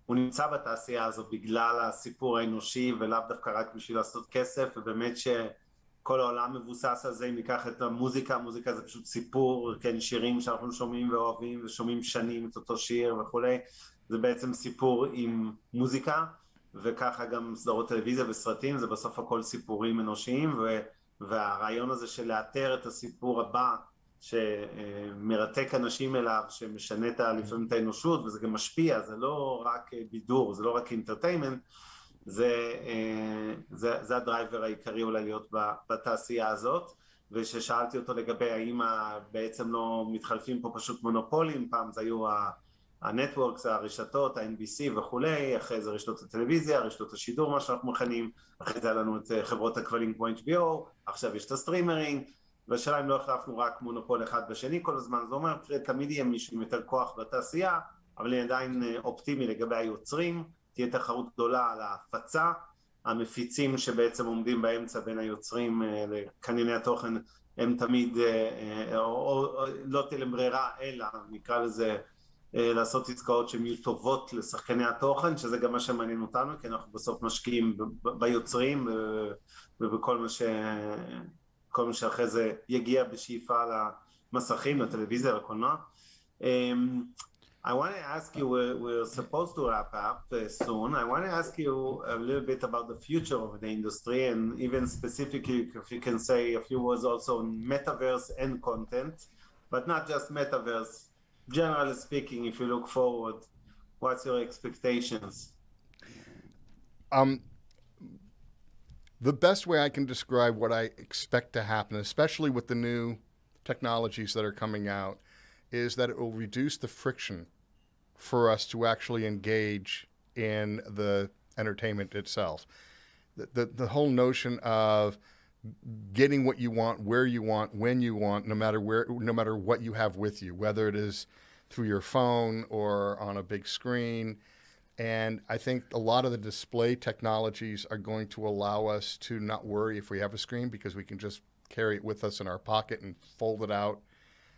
הוא נמצא בתעשייה הזו בגלל הסיפור האנושי ולאו דווקא רק בשביל לעשות כסף, ובאמת שכל העולם מבוסס על זה. אם ניקח את המוזיקה, המוזיקה זה פשוט סיפור, כן, שירים שאנחנו שומעים ואוהבים ושומעים שנים את אותו שיר וכולי, זה בעצם סיפור עם מוזיקה, וככה גם סדרות טלוויזיה וסרטים, זה בסוף הכל סיפורים אנושיים, והרעיון הזה של לאתר את הסיפור הבא שמרתק אנשים אליו, שמשנה לפעמים את האנושות, וזה גם משפיע, זה לא רק בידור, זה לא רק אינטרטיימנט, זה הדרייבר העיקרי אולי להיות בתעשייה הזאת. וששאלתי אותו לגבי האם בעצם לא מתחלפים פה פשוט מונופולים, פעם זה היו הנטוורקס, הרשתות, ה-NBC וכולי, אחרי זה רשתות הטלוויזיה, רשתות השידור, מה שאנחנו מכנים, אחרי זה היה לנו את חברות הכבלים כמו HBO, עכשיו יש את הסטרימינג, והשאלה אם לא החלפנו רק מונופול אחד בשני כל הזמן. זה אומר, תמיד יהיה מישהו עם יותר כוח בתעשייה, אבל אני עדיין אופטימי לגבי היוצרים, תהיה תחרות גדולה על ההפצה, המפיצים שבעצם עומדים באמצע בין היוצרים לקנייני התוכן, הם תמיד, לא תהיה להם ברירה, אלא נקרא לזה, לעשות עסקאות שהן יהיו טובות לשחקני התוכן, שזה גם מה שמעניין אותנו, כי אנחנו בסוף משקיעים ביוצרים ובכל מה שאחרי זה יגיע בשאיפה למסכים, לטלוויזיה, לקולנוע. I want to ask you, we're supposed to wrap up soon. I want to ask you a little bit about the future of the industry, and even specifically if you can say a few words also on metaverse and content, but not just metaverse. Generally speaking, if you look forward, what's your expectations? The best way I can describe what I expect to happen, especially with the new technologies that are coming out, is that it will reduce the friction for us to actually engage in the entertainment itself. The whole notion of getting what you want, where you want, when you want, no matter what you have with you, whether it is through your phone or on a big screen. And I think a lot of the display technologies are going to allow us to not worry if we have a screen, because we can just carry it with us in our pocket and fold it out.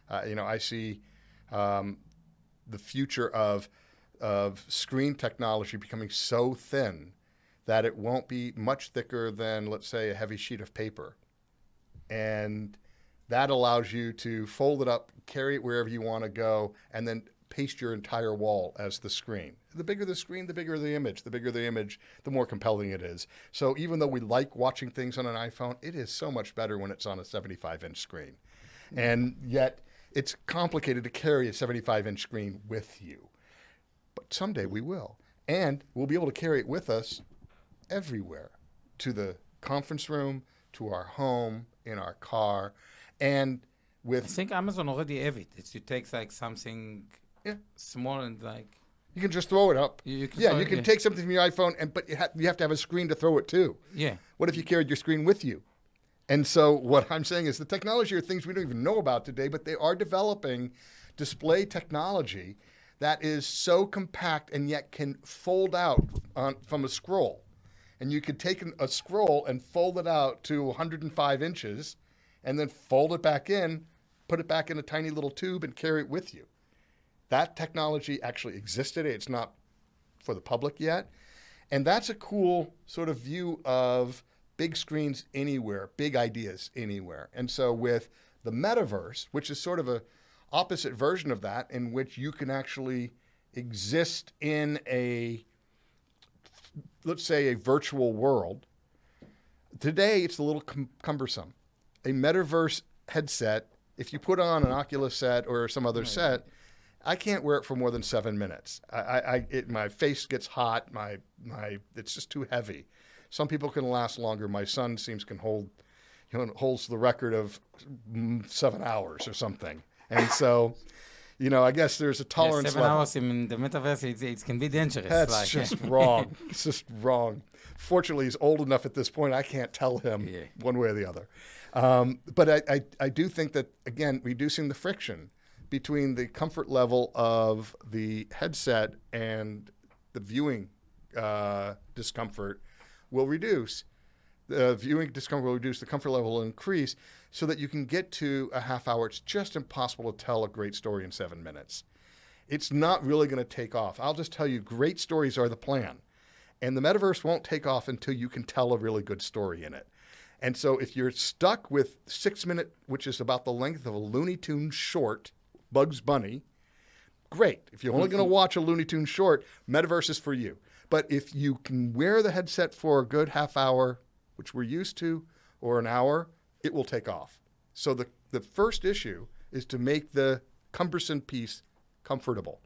I see the future of of screen technology becoming so thin that it won't be much thicker than, let's say, a heavy sheet of paper. And that allows you to fold it up, carry it wherever you want to go, and then paste your entire wall as the screen. The bigger the screen, the bigger the image. The bigger the image, the more compelling it is. So even though we like watching things on an iPhone, it is so much better when it's on a 75-inch screen. And yet, it's complicated to carry a 75-inch screen with you. But someday we will. And we'll be able to carry it with us everywhere, to the conference room, to our home, in our car, and with... I think Amazon already have it. It takes like something small and like... You can just throw it up. You can take something from your iPhone, but you have to have a screen to throw it to. Yeah. What if you carried your screen with you? And so what I'm saying is the technology are things we don't even know about today, but they are developing display technology that is so compact and yet can fold out from a scroll. And you could take a scroll and fold it out to 105 inches and then fold it back in, put it back in a tiny little tube and carry it with you. That technology actually exists today. It's not for the public yet. And that's a cool sort of view of big screens anywhere, big ideas anywhere. And so with the metaverse, which is sort of a opposite version of that, in which you can actually exist in a, let's say, a virtual world. Today, it's a little cumbersome. A metaverse headset, if you put on an Oculus set or some other set, I can't wear it for more than 7 minutes. My face gets hot. It's just too heavy. Some people can last longer. My son holds the record of 7 hours or something. And so, I guess there's a tolerance 7 level. hours in the metaverse, it can be dangerous. That's just wrong. It's just wrong. Fortunately, he's old enough at this point, I can't tell him one way or the other. But I do think that, again, reducing the friction between the comfort level of the headset and the viewing discomfort will reduce. The viewing discomfort will reduce, the comfort level will increase so that you can get to a half hour. It's just impossible to tell a great story in 7 minutes. It's not really going to take off. I'll just tell you, great stories are the plan. And the metaverse won't take off until you can tell a really good story in it. And so if you're stuck with 6 minute, which is about the length of a Looney Tunes short, Bugs Bunny, great. If you're only going to watch a Looney Tunes short, metaverse is for you. But if you can wear the headset for a good half hour, which we're used to, or an hour, it will take off. So the first issue is to make the cumbersome piece comfortable.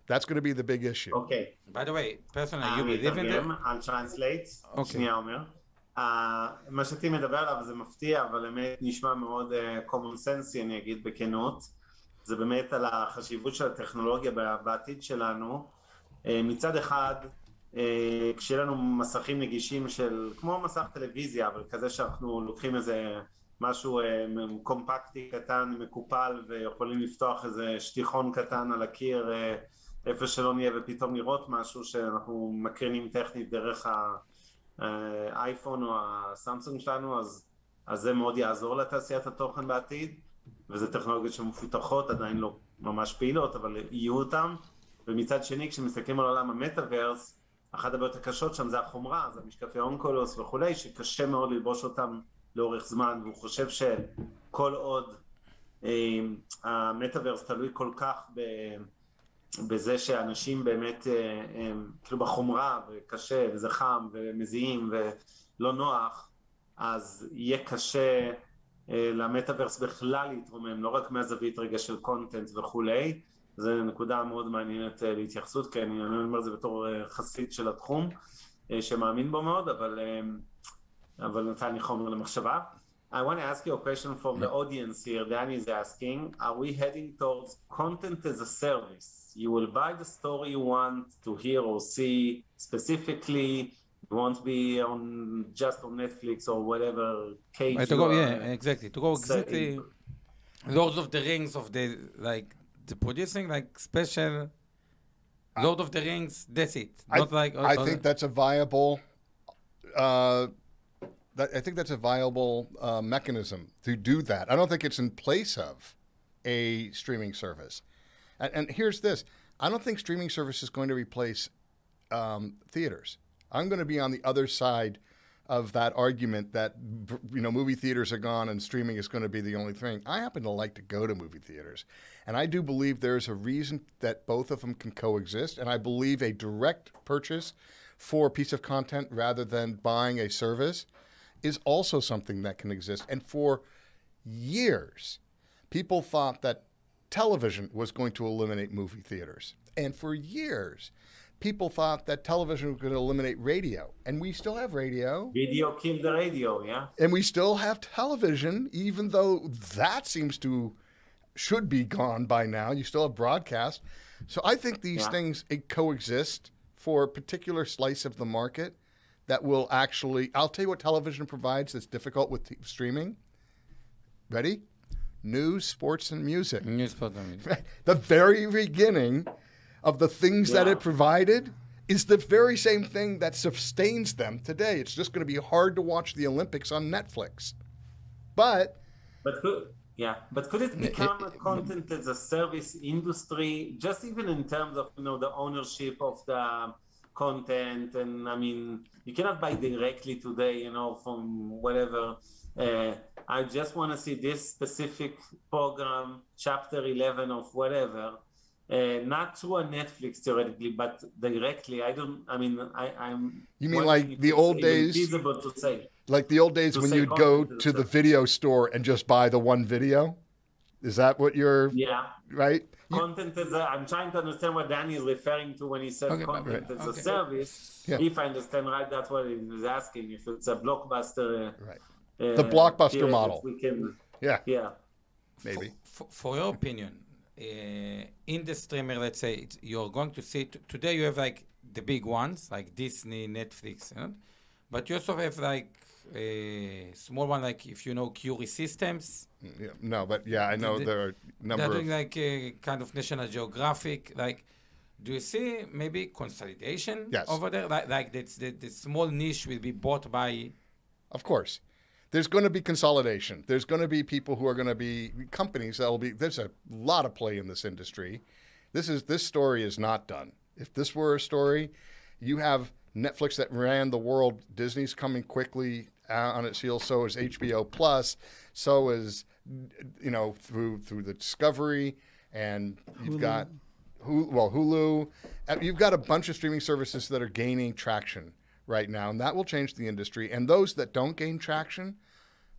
That's going to be the big issue. Okay. By the way, personally, you believe in it? I'll translate. Okay. שנייה אומר. מה שאתי מדבר עליו זה מפתיע, אבל באמת נשמע מאוד common sense, אני אגיד בכנות. זה באמת על החשיבות של הטכנולוגיה בעתיד שלנו. מצד אחד, כשיהיה לנו מסכים נגישים כמו מסך טלוויזיה, אבל כזה שאנחנו לוקחים איזה משהו קומפקטי קטן, מקופל, ויכולים לפתוח איזה שטיחון קטן על הקיר, איפה שלא נהיה, ופתאום לראות משהו שאנחנו מקרינים טכנית דרך האייפון או הסמסונג שלנו, אז זה מאוד יעזור לתעשיית התוכן בעתיד, וזה טכנולוגיות שמפותחות, עדיין לא ממש פעילות, אבל יהיו אותם. ומצד שני, כשמסתכלים על עולם המטאוורס, אחת הבעיות הקשות שם זה החומרה, זה המשקפי אונקולוס וכולי, שקשה מאוד ללבוש אותם לאורך זמן, והוא חושב שכל עוד המטאוורס תלוי כל כך בזה שאנשים באמת, כאילו בחומרה, וקשה, וזה חם, ומזיעים, ולא נוח, אז יהיה קשה למטאוורס בכלל להתרומם, לא רק מהזווית רגע של קונטנט וכולי. זו נקודה מאוד מעניינת להתייחסות, כי אני אומר את זה בתור חסיד של התחום, שמאמין בו מאוד, אבל נתן לי חומר למחשבה. I want to ask you a question from the audience here. Danny is asking, are we heading towards content as a service? You will buy the story you want to hear or see specifically. You won't be just on Netflix or whatever cage. Exactly. To go exactly. Lords of the Rings of the the producing like special Lord of the Rings. That's it. Not I think that's a viable. I think that's a viable mechanism to do that. I don't think it's in place of a streaming service. And here's this. I don't think streaming service is going to replace theaters. I'm going to be on the other side of that argument that, movie theaters are gone and streaming is going to be the only thing. I happen to like to go to movie theaters. And I do believe there's a reason that both of them can coexist. And I believe a direct purchase for a piece of content rather than buying a service is also something that can exist. And for years, people thought that television was going to eliminate movie theaters. And for years, people thought that television was going to eliminate radio. And we still have radio. Video killed the radio, yeah. And we still have television, even though that should be gone by now. You still have broadcast. So I think these things coexist for a particular slice of the market that will actually, I'll tell you what television provides that's difficult with streaming. Ready? News, sports, and music. News, sports, and music. The very beginning of the things that it provided is the very same thing that sustains them today. It's just going to be hard to watch the Olympics on Netflix. But could it become a content as a service industry, just even in terms of the ownership of the content? And I mean, you cannot buy directly today, from whatever. I just want to see this specific program, chapter 11 of whatever. Not through a Netflix theoretically, but directly. I'm. You mean like the old days? Feasible to say. Like the old days when you'd go to the video store and just buy the one video? Is that what you're... Yeah. Right? Content as a... I'm trying to understand what Danny is referring to when he said content as a service. Yeah. If I understand right, that's what he was asking. If it's a blockbuster... Right. The blockbuster model. We can, yeah. Maybe. For your opinion, in the streamer, let's say, you're going to see... Today you have like the big ones, like Disney, Netflix, but you also have like a small one, like if you know Curie Systems. Yeah, no, but yeah, I know there are a number they're doing like a kind of National Geographic. Like, do you see maybe consolidation over there? Like the small niche will be bought by... Of course. There's going to be consolidation. There's going to be people who are going to be companies that will be... There's a lot of play in this industry. This story is not done. If this were a story, you have Netflix that ran the world. Disney's coming quickly on its heels. So is HBO Plus. So is, through the Discovery. And you've got Hulu. You've got a bunch of streaming services that are gaining traction right now. And that will change the industry. And those that don't gain traction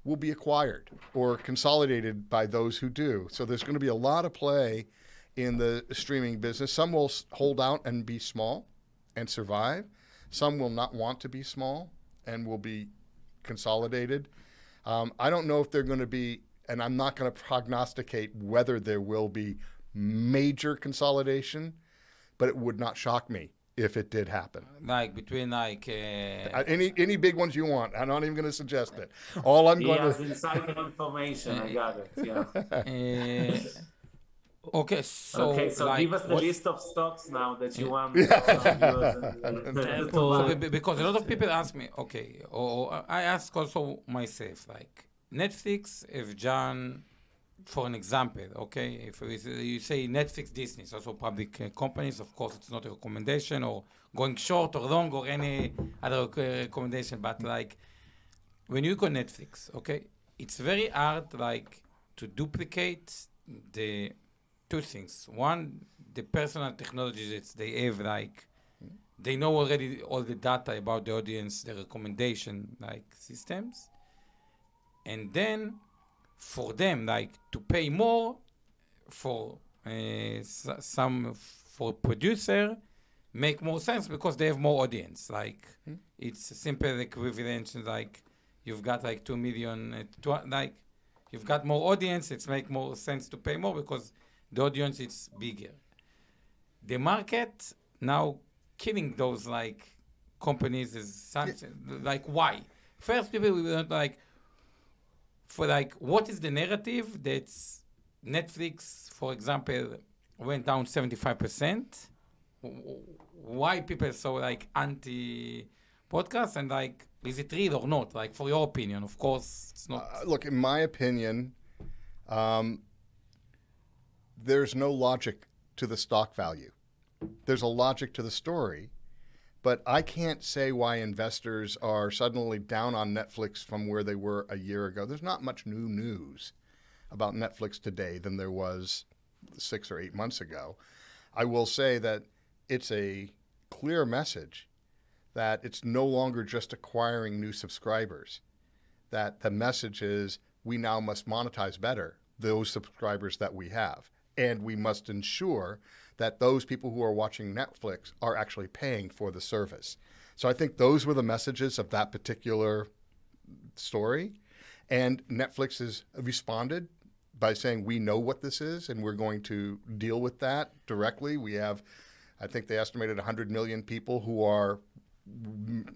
will be acquired or consolidated by those who do. So there's going to be a lot of play in the streaming business. Some will hold out and be small and survive. Some will not want to be small and will be consolidated. I don't know if they're going to be, and I'm not going to prognosticate whether there will be major consolidation, but it would not shock me if it did happen. Like between any big ones you want. I'm not even going to suggest it. All I'm going to... insider information. I got it. Yeah. Okay, so give us the list of stocks now that you want. Because a lot of people ask me, or I ask also myself, like Netflix, if John, for an example, if you say Netflix, Disney, it's also public companies, of course it's not a recommendation or going short or long or any other recommendation, but like when you go Netflix, it's very hard like to duplicate the two things. One, the personal technologies that they have, like they know already all the data about the audience, the recommendation like systems. And then for them, like to pay more for for producer make more sense because they have more audience. Like it's a simple equivalent, like you've got like 2 million, like you've got more audience, it's make more sense to pay more because the audience is bigger. The market now killing those like companies is something like why? First, people will not like for like what is the narrative that's Netflix, for example, went down 75%. Why people so like anti podcast and like is it real or not? Like for your opinion, of course, it's not. Look, in my opinion. There's no logic to the stock value. there's a logic to the story, but I can't say why investors are suddenly down on Netflix from where they were a year ago. There's not much new news about Netflix today than there was 6 or 8 months ago. I will say that it's a clear message that it's no longer just acquiring new subscribers, that the message is we now must monetize better those subscribers that we have. And we must ensure that those people who are watching Netflix are actually paying for the service. So I think those were the messages of that particular story. And Netflix has responded by saying, we know what this is, and we're going to deal with that directly. We have, I think they estimated 100 million people who are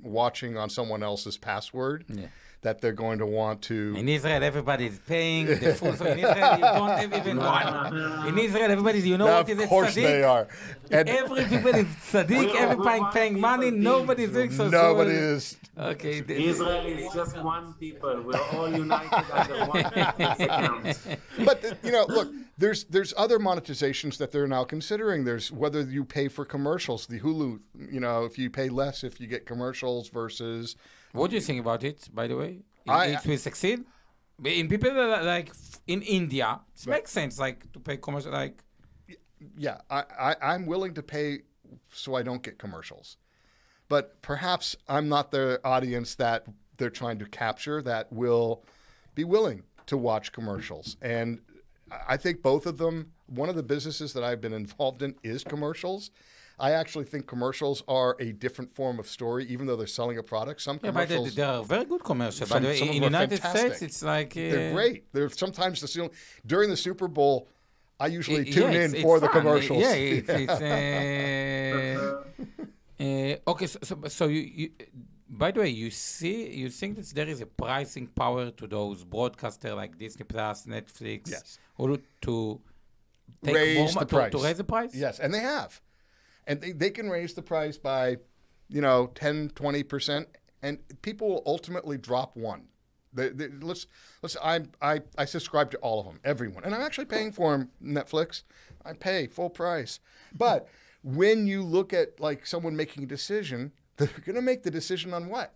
watching on someone else's password. Yeah. That they're going to want to... In Israel, everybody's paying the full... So in Israel, you don't have even one. In Israel, everybody's... You know what is it? Of course they are. And every people is tzaddik, everybody paying money, nobody's doing so. Nobody is... Okay. Israel is just one people. We're all united under one account. But, you know, look, there's other monetizations that they're now considering. There's whether you pay for commercials, the Hulu, you know, if you pay less if you get commercials versus... What do you think about it, by the way? It will succeed? In people that like in India, it makes sense, like to pay commercial, like... Yeah, I'm willing to pay so I don't get commercials. But perhaps I'm not the audience that they're trying to capture that will be willing to watch commercials. And I think both of them, one of the businesses that I've been involved in is commercials. I actually think commercials are a different form of story, even though they're selling a product. Some commercials... but they are very good commercials. By the way, in the United States, it's like... They're great. They're sometimes during the Super Bowl, I usually tune in for the commercials. Yeah, okay, so you by the way, you think that there is a pricing power to those broadcasters like Disney Plus, Netflix, yes, or to take raise more the price. To raise the price? Yes, and they have. And they can raise the price by, 10, 20%, and people will ultimately drop one. I subscribe to all of them, everyone. And I'm actually paying for them, Netflix. I pay full price. But when you look at like someone making a decision, they're going to make the decision on what?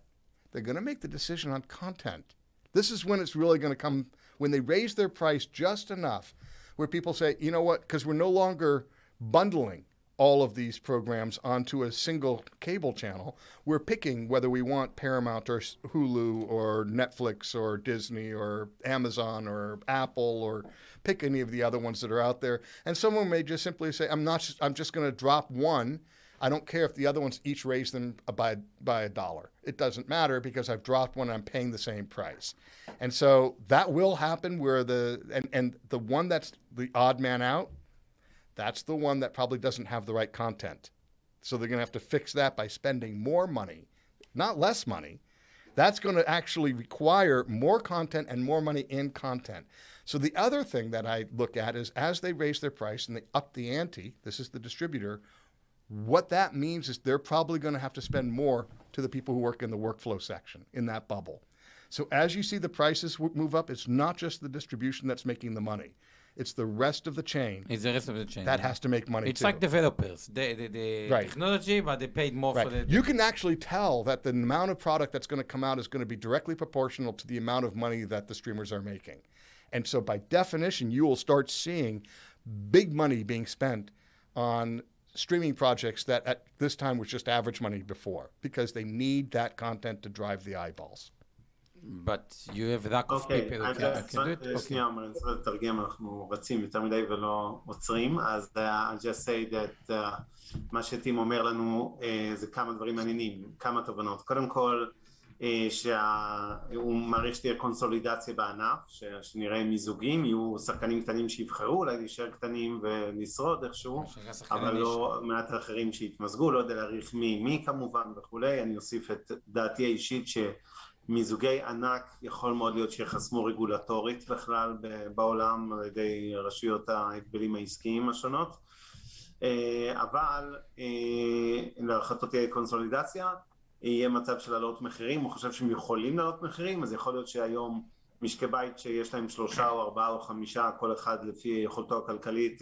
They're going to make the decision on content. This is when it's really going to come, when they raise their price just enough where people say, you know what, because we're no longer bundling all of these programs onto a single cable channel. We're picking whether we want Paramount or Hulu or Netflix or Disney or Amazon or Apple or pick any of the other ones that are out there. And someone may just simply say, I'm just going to drop one. I don't care if the other ones each raise them by $1. It doesn't matter because I've dropped one and I'm paying the same price. And so that will happen where and the one that's the odd man out, that's the one that probably doesn't have the right content. So they're going to have to fix that by spending more money, not less money. That's going to actually require more content and more money in content. So the other thing that I look at is as they raise their price and they up the ante, this is the distributor, what that means is they're probably going to have to spend more to the people who work in the workflow section in that bubble. So as you see the prices move up, it's not just the distribution that's making the money. It's the rest of the chain. It's the rest of the chain. That has to make money It's too. like developers. The right. technology, but they paid more right. for the... You can actually tell that the amount of product that's going to come out is going to be directly proportional to the amount of money that the streamers are making. And so by definition, you will start seeing big money being spent on streaming projects that at this time was just average money before because they need that content to drive the eyeballs. But you have lack of people who can do it? שנייה, אני צריך לתרגם, אנחנו רצים יותר מדי ולא עוצרים, אז I'll just say that מה שטים אומר לנו זה כמה דברים מעניינים, כמה תובנות. קודם כל, שהוא מעריך שתהיה קונסולידציה בענף, שנראה מיזוגים, יהיו שחקנים קטנים שיבחרו, אולי להישאר קטנים ולשרוד איכשהו, אבל לא מעט אחרים שיתמזגו, לא יודע להעריך מי כמובן וכולי. אני אוסיף את דעתי האישית מיזוגי ענק יכול מאוד להיות שיחסמו רגולטורית בכלל בעולם על ידי רשויות ההגבלים העסקיים השונות, אבל להערכתו תהיה קונסולידציה, יהיה מצב של העלות מחירים, הוא חושב שהם יכולים לעלות מחירים, אז יכול להיות שהיום משקי בית שיש להם 3 או 4 או 5, כל אחד לפי יכולתו הכלכלית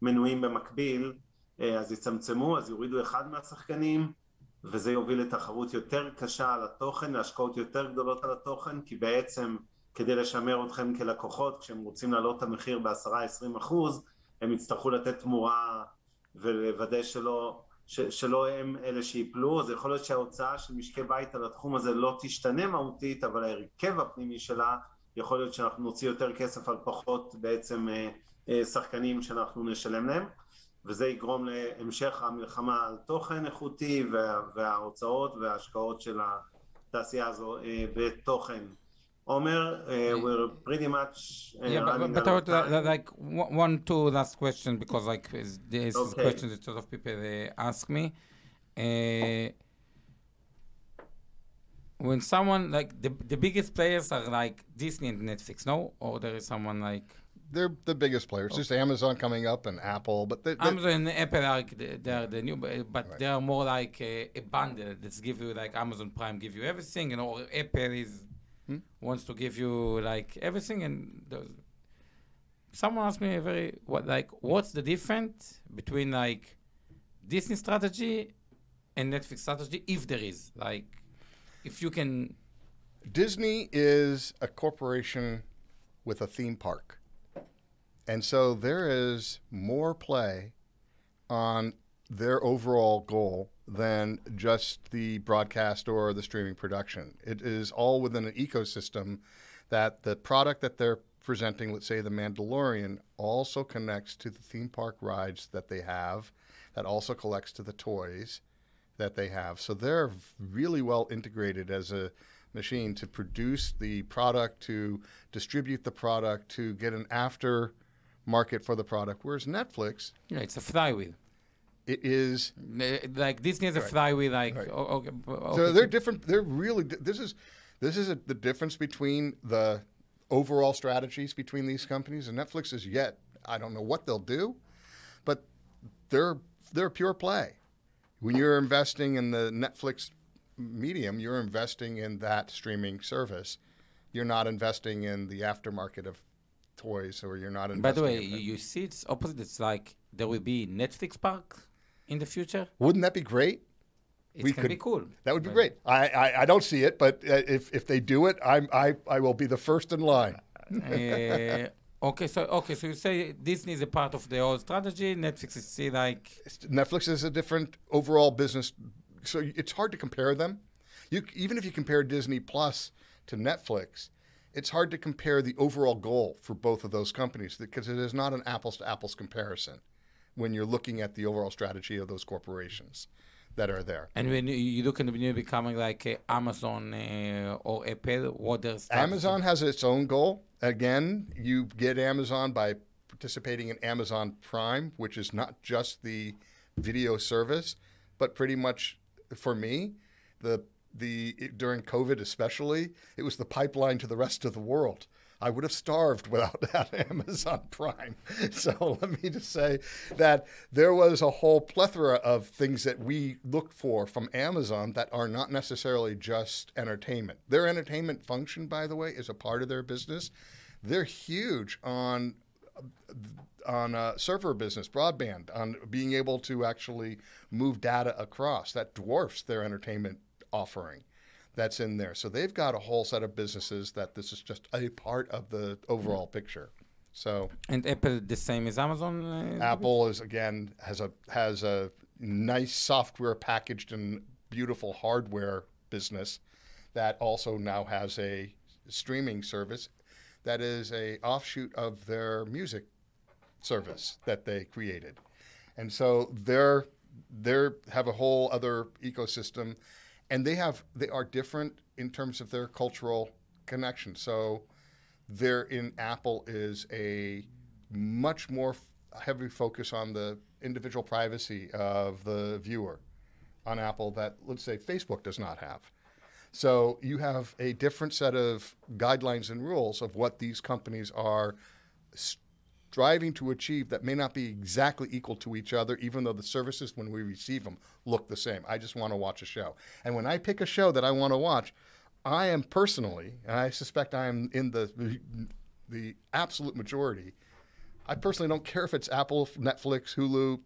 מנויים במקביל, אז יצמצמו, אז יורידו אחד מהשחקנים, וזה יוביל לתחרות יותר קשה על התוכן, להשקעות יותר גדולות על התוכן, כי בעצם כדי לשמר אתכם כלקוחות, כשהם רוצים לעלות את המחיר ב10-20%, הם יצטרכו לתת תמורה ולוודא שלא הם אלה שיפלו. אז יכול להיות שההוצאה של משקי בית על התחום הזה לא תשתנה מהותית, אבל ההרכב הפנימי שלה, יכול להיות שאנחנו נוציא יותר כסף על פחות בעצם שחקנים שאנחנו נשלם להם, וזה יגרום להמשך המלחמה על תוכן איכותי וההוצאות וההשקעות של התעשייה הזו בתוכן. Omer, we're pretty much running but out of time. like one, two last question, because like this is Okay. questions that a lot of people ask me. When someone like the biggest players are like Disney and Netflix, no? Or there is someone like They're the biggest players. Just Amazon coming up and Apple, but Amazon and Apple are they are the new, but Right. they are more like a bundle that's give you like Amazon Prime give you everything, and or Apple is wants to give you like everything. And someone asked me what's the difference between like Disney strategy and Netflix strategy, if there is, like, if you can. Disney is a corporation with a theme park. And so there is more play on their overall goal than just the broadcast or the streaming production. It is all within an ecosystem that the product that they're presenting, let's say The Mandalorian, also connects to the theme park rides that they have, that also collects to the toys that they have. So they're really well integrated as a machine to produce the product, to distribute the product, to get an after market for the product. Whereas Netflix, Yeah, it's a flywheel. it is. Like Disney is a Right. flywheel. Like Right. okay. So they're different. They're really. This is the difference between the overall strategies between these companies. And Netflix is yet. I don't know what they'll do, but they're pure play. When you're investing in the Netflix medium, you're investing in that streaming service. You're not investing in the aftermarket of toys, or you're not investing. By the way, in you see it's opposite. It's like there will be Netflix park in the future. Wouldn't that be great? It We can could- be cool. That would be But- great. I don't see it, but if they do it, I will be the first in line. Okay, so you say Disney is a part of the whole strategy. Netflix is like Netflix is a different overall business, so it's hard to compare them. Even if you compare Disney Plus to Netflix, it's hard to compare the overall goal for both of those companies because it is not an apples-to-apples comparison when you're looking at the overall strategy of those corporations that are there. And when you look at when you're becoming like Amazon or Apple, what their strategy? Amazon has its own goal. Again, you get Amazon by participating in Amazon Prime, which is not just the video service, but pretty much, for me, during COVID especially, it was the pipeline to the rest of the world. I would have starved without that Amazon Prime. So let me just say that there was a whole plethora of things that we looked for from Amazon that are not necessarily just entertainment. Their entertainment function, by the way, is a part of their business. They're huge on server business, broadband, on being able to actually move data across. That dwarfs their entertainment offering that's in there. So they've got a whole set of businesses that this is just a part of the overall picture. So And Apple the same as Amazon? Apple is, again, has a nice software packaged in beautiful hardware business that also now has a streaming service that is a offshoot of their music service that they created. And so they have a whole other ecosystem, and they are different in terms of their cultural connection. So in Apple is a much more heavy focus on the individual privacy of the viewer on Apple that, let's say, Facebook does not have. So you have a different set of guidelines and rules of what these companies are striving to achieve that may not be exactly equal to each other, even though the services, when we receive them, look the same. I just want to watch a show. And when I pick a show that I want to watch, I am personally, and I suspect I am in the absolute majority, I personally don't care if it's Apple, Netflix, Hulu,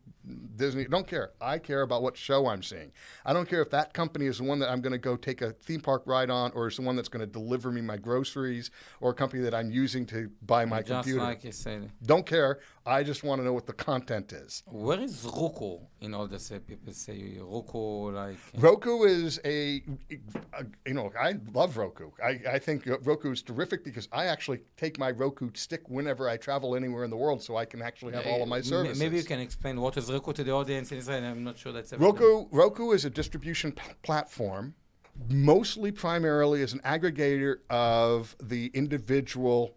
Disney. Don't care. I care about what show I'm seeing. I don't care if that company is the one that I'm going to go take a theme park ride on, or is the one that's going to deliver me my groceries, or a company that I'm using to buy my computer. Just like you said. Don't care. I just want to know what the content is. Where is Roku in all this? People say Roku, like... Roku is I love Roku. I think Roku is terrific because I actually take my Roku stick whenever I travel anywhere in the world so I can actually have all of my services. Maybe you can explain what is Roku to the audience in Israel. I'm not sure that's everything. Roku is a distribution platform, primarily as an aggregator of the individual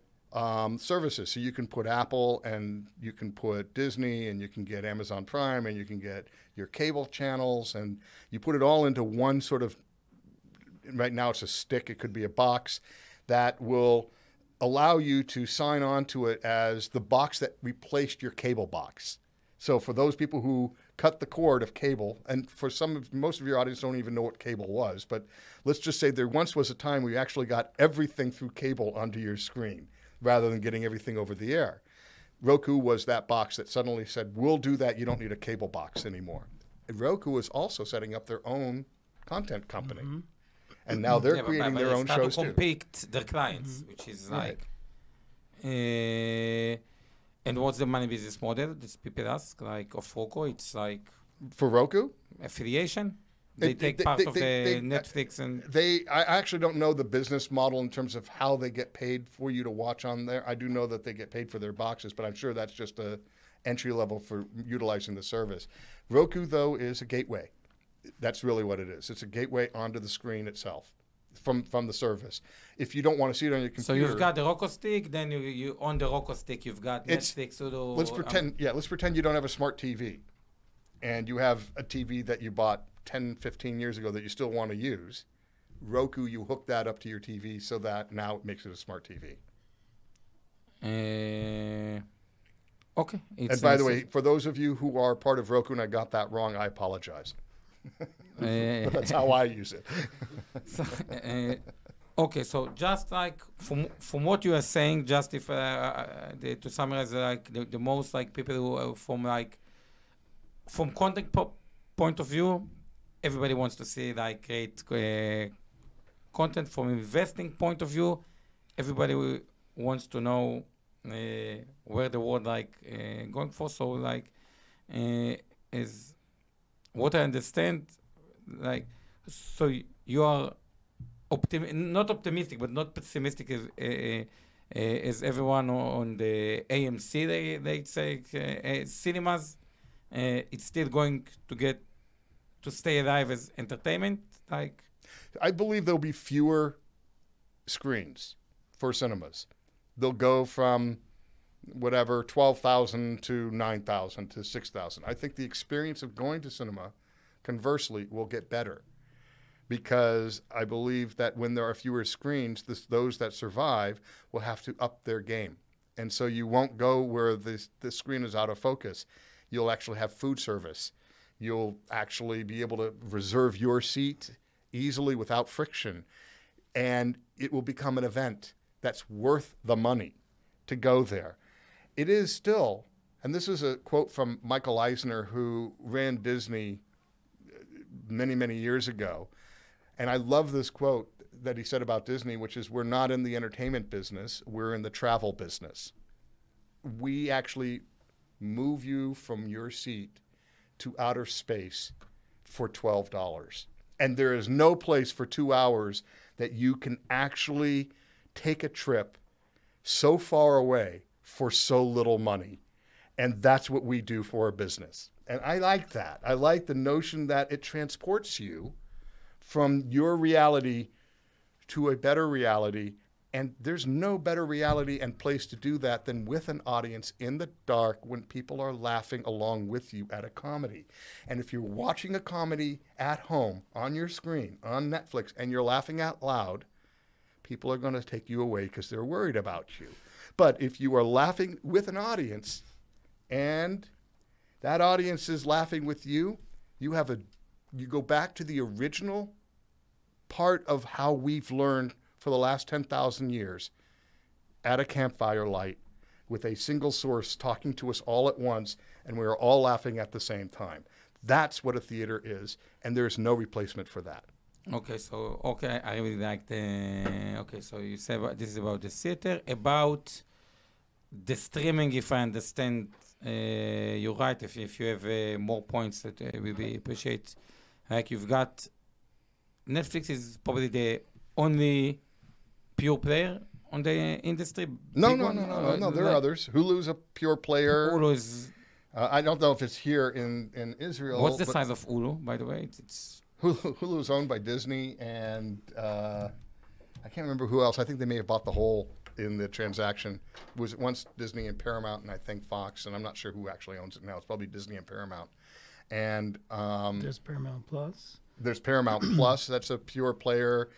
services. So you can put Apple and you can put Disney and you can get Amazon Prime and you can get your cable channels, and you put it all into one sort of, right now it's a stick, it could be a box, that will allow you to sign on to it as the box that replaced your cable box. So for those people who cut the cord of cable, and for most of your audience don't even know what cable was, but let's just say there once was a time where you actually got everything through cable onto your screen rather than getting everything over the air. Roku was that box that suddenly said, we'll do that, you don't need a cable box anymore. And Roku is also setting up their own content company. Mm-hmm. And now they're creating their own shows too. To compete their clients, which is like... and what's the money business model? These people ask, like, of Roku, it's like... For Roku? Affiliation? They take part of the Netflix and... I actually don't know the business model in terms of how they get paid for you to watch on there. I do know that they get paid for their boxes, but I'm sure that's just a entry level for utilizing the service. Roku, though, is a gateway. That's really what it is. It's a gateway onto the screen itself from the service. If you don't want to see it on your computer... So you've got the Roku stick, then you on the Roku stick, you've got Netflix. Let's pretend you don't have a smart TV and you have a TV that you bought 10, 15 years ago that you still want to use. Roku, you hook that up to your TV so that now it makes it a smart TV. Okay. And by the way, for those of you who are part of Roku and I got that wrong, I apologize. But that's how I use it. Okay, so just like from what you are saying, just if to summarize, like the most like people who from content point of view, everybody wants to see like great content. From investing point of view, everybody wants to know where the world going for. So like is what I understand, like so you are not optimistic but not pessimistic as everyone on the AMC they say cinemas. It's still going to stay alive as entertainment? Like, I believe there'll be fewer screens for cinemas. They'll go from 12,000 to 9,000 to 6,000. I think the experience of going to cinema, conversely, will get better because I believe that when there are fewer screens, those that survive will have to up their game. And so you won't go where the screen is out of focus. You'll actually have food service. You'll actually be able to reserve your seat easily without friction. And it will become an event that's worth the money to go there. It is still, and this is a quote from Michael Eisner, who ran Disney many, many years ago. And I love this quote that he said about Disney, which is, we're not in the entertainment business, we're in the travel business. We actually move you from your seat to outer space for $12. And there is no place for 2 hours that you can actually take a trip so far away for so little money. And that's what we do for a business. And I like that. I like the notion that it transports you from your reality to a better reality. And there's no better reality and place to do that than with an audience in the dark when people are laughing along with you at a comedy. And if you're watching a comedy at home on your screen, on Netflix, and you're laughing out loud, people are going to take you away because they're worried about you. But if you are laughing with an audience and that audience is laughing with you, you go back to the original part of how we've learned for the last 10,000 years at a campfire light, with a single source talking to us all at once, and we are all laughing at the same time. That's what a theater is, and there's no replacement for that. Okay, so, I really like so you say this is about the theater. About the streaming, if I understand you're right, if you have more points that we will appreciate. Like you've got, Netflix is probably the only pure player on the industry. No, there are others. Hulu's a pure player. Hulu is... I don't know if it's here in Israel. What's the size of Hulu, by the way? It's Hulu is owned by Disney, and I can't remember who else. I think they may have bought the whole in the transaction. It was once Disney and Paramount, and I think Fox, and I'm not sure who actually owns it now. It's probably Disney and Paramount. And there's Paramount Plus. There's Paramount Plus. That's a pure player.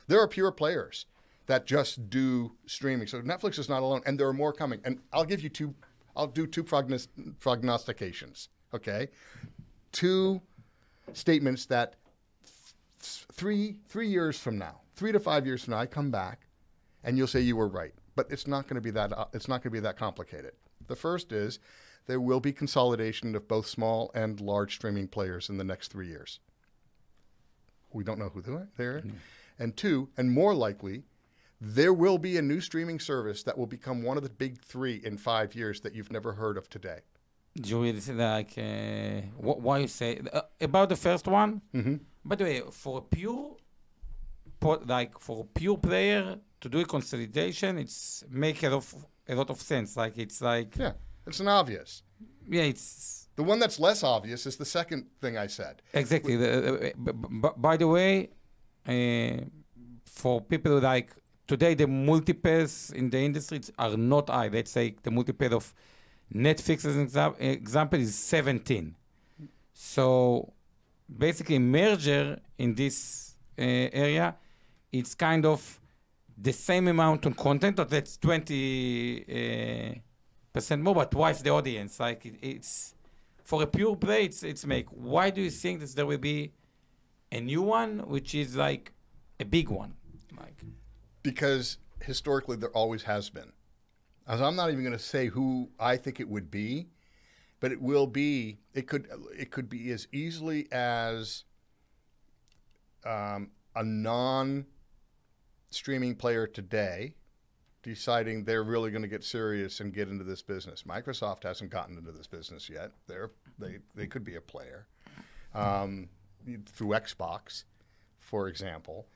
There are pure players that just do streaming. So Netflix is not alone, and there are more coming. And I'll give you two. I'll do two prognostications. Okay, two statements that 3 years from now, 3 to 5 years from now, I come back, and you'll say you were right. But it's not going to be that. It's not going to be that complicated. The first is there will be consolidation of both small and large streaming players in the next 3 years. We don't know who they are. And two, and more likely, there will be a new streaming service that will become one of the big three in 5 years that you've never heard of today. Do you really see like why you say about the first one? Mm-hmm. By the way, for a pure player to do a consolidation, it's make a lot of sense. Like it's like it's an obvious. Yeah, it's the one that's less obvious is the second thing I said. Exactly. By the way, for people like today, the multiples in the industry are not high. Let's say the multiple of Netflix as an example is 17. So basically, merger in this area, it's kind of the same amount on content, or that's 20% more, but twice the audience. Like it's for a pure play, it's make. Why do you think that there will be a new one, which is like a big one? Like because historically there always has been. As I'm not even going to say who I think it would be, but it will be. It could be as easily as a non-streaming player today deciding they're really going to get serious and get into this business. Microsoft hasn't gotten into this business yet. They could be a player through Xbox, for example.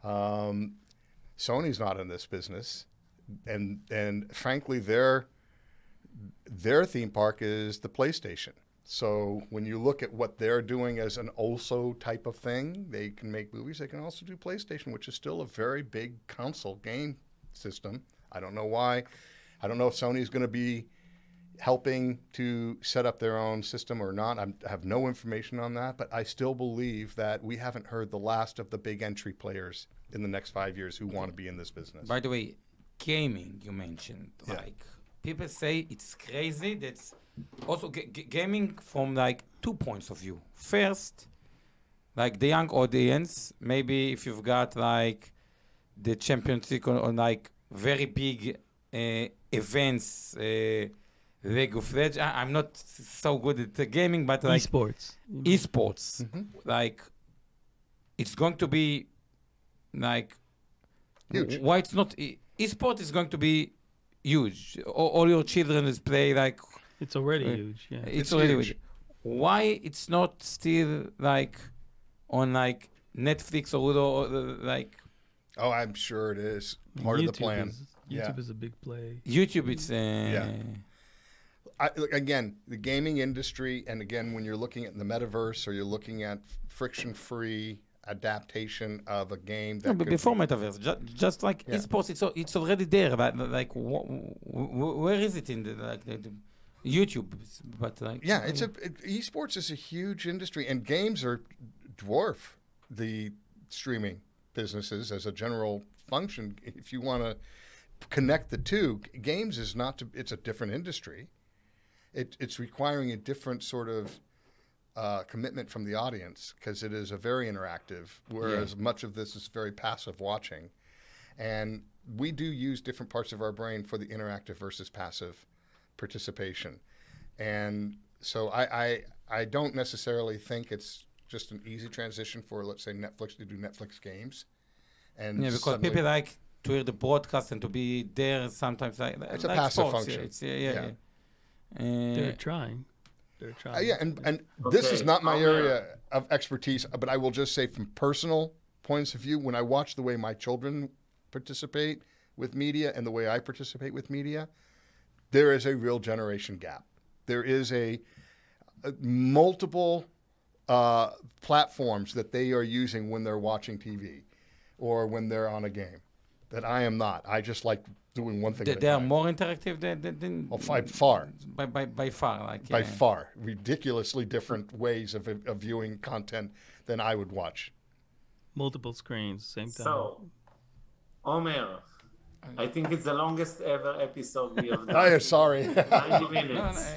Sony's not in this business, and frankly, their theme park is the PlayStation. So when you look at what they're doing as an also type of thing, they can make movies. They can also do PlayStation, which is still a very big console game system. I don't know why. I don't know if Sony's going to be helping to set up their own system or not. I have no information on that, but I still believe that we haven't heard the last of the big entry players in the next 5 years who want to be in this business. By the way, gaming you mentioned, like people say it's crazy. That's also gaming from like 2 points of view. First, like the young audience, maybe if you've got like the Champions League on like very big events, League of Legends. I'm not so good at the gaming, but like esports, mm-hmm. Like it's going to be like huge. Why it's not esport is going to be huge. All your children is play like it's already huge. Yeah, it's already huge. Why it's not still like on like Netflix or like? Oh, I'm sure it is part of the plan. YouTube is a big play. YouTube, it's again, the gaming industry, and again, when you're looking at the metaverse or you're looking at friction-free adaptation of a game. That but before metaverse, just like esports, it's already there. But like, where is it in the YouTube? But like, esports is a huge industry, and games dwarf the streaming businesses as a general function. If you want to connect the two, games is it's a different industry. It's requiring a different sort of commitment from the audience because it is a very interactive, whereas much of this is very passive watching. And we do use different parts of our brain for the interactive versus passive participation. And so I don't necessarily think it's just an easy transition for, let's say, Netflix to do Netflix games. And Yeah, because people like to hear the broadcast and to be there sometimes. It's a like passive sports, function. Yeah. They're trying. And this is not my area of expertise, but I will just say from personal points of view, when I watch the way my children participate with media and the way I participate with media, there is a real generation gap. There is a multiple platforms that they are using when they're watching TV or when they're on a game that I am not. I just like doing one thing at a time. They are more interactive than by far. By far. Like, by far. Ridiculously different ways of viewing content than I would watch. Multiple screens, same time. So, Omer, I think it's the longest ever episode we have done. I'm sorry. 90 minutes.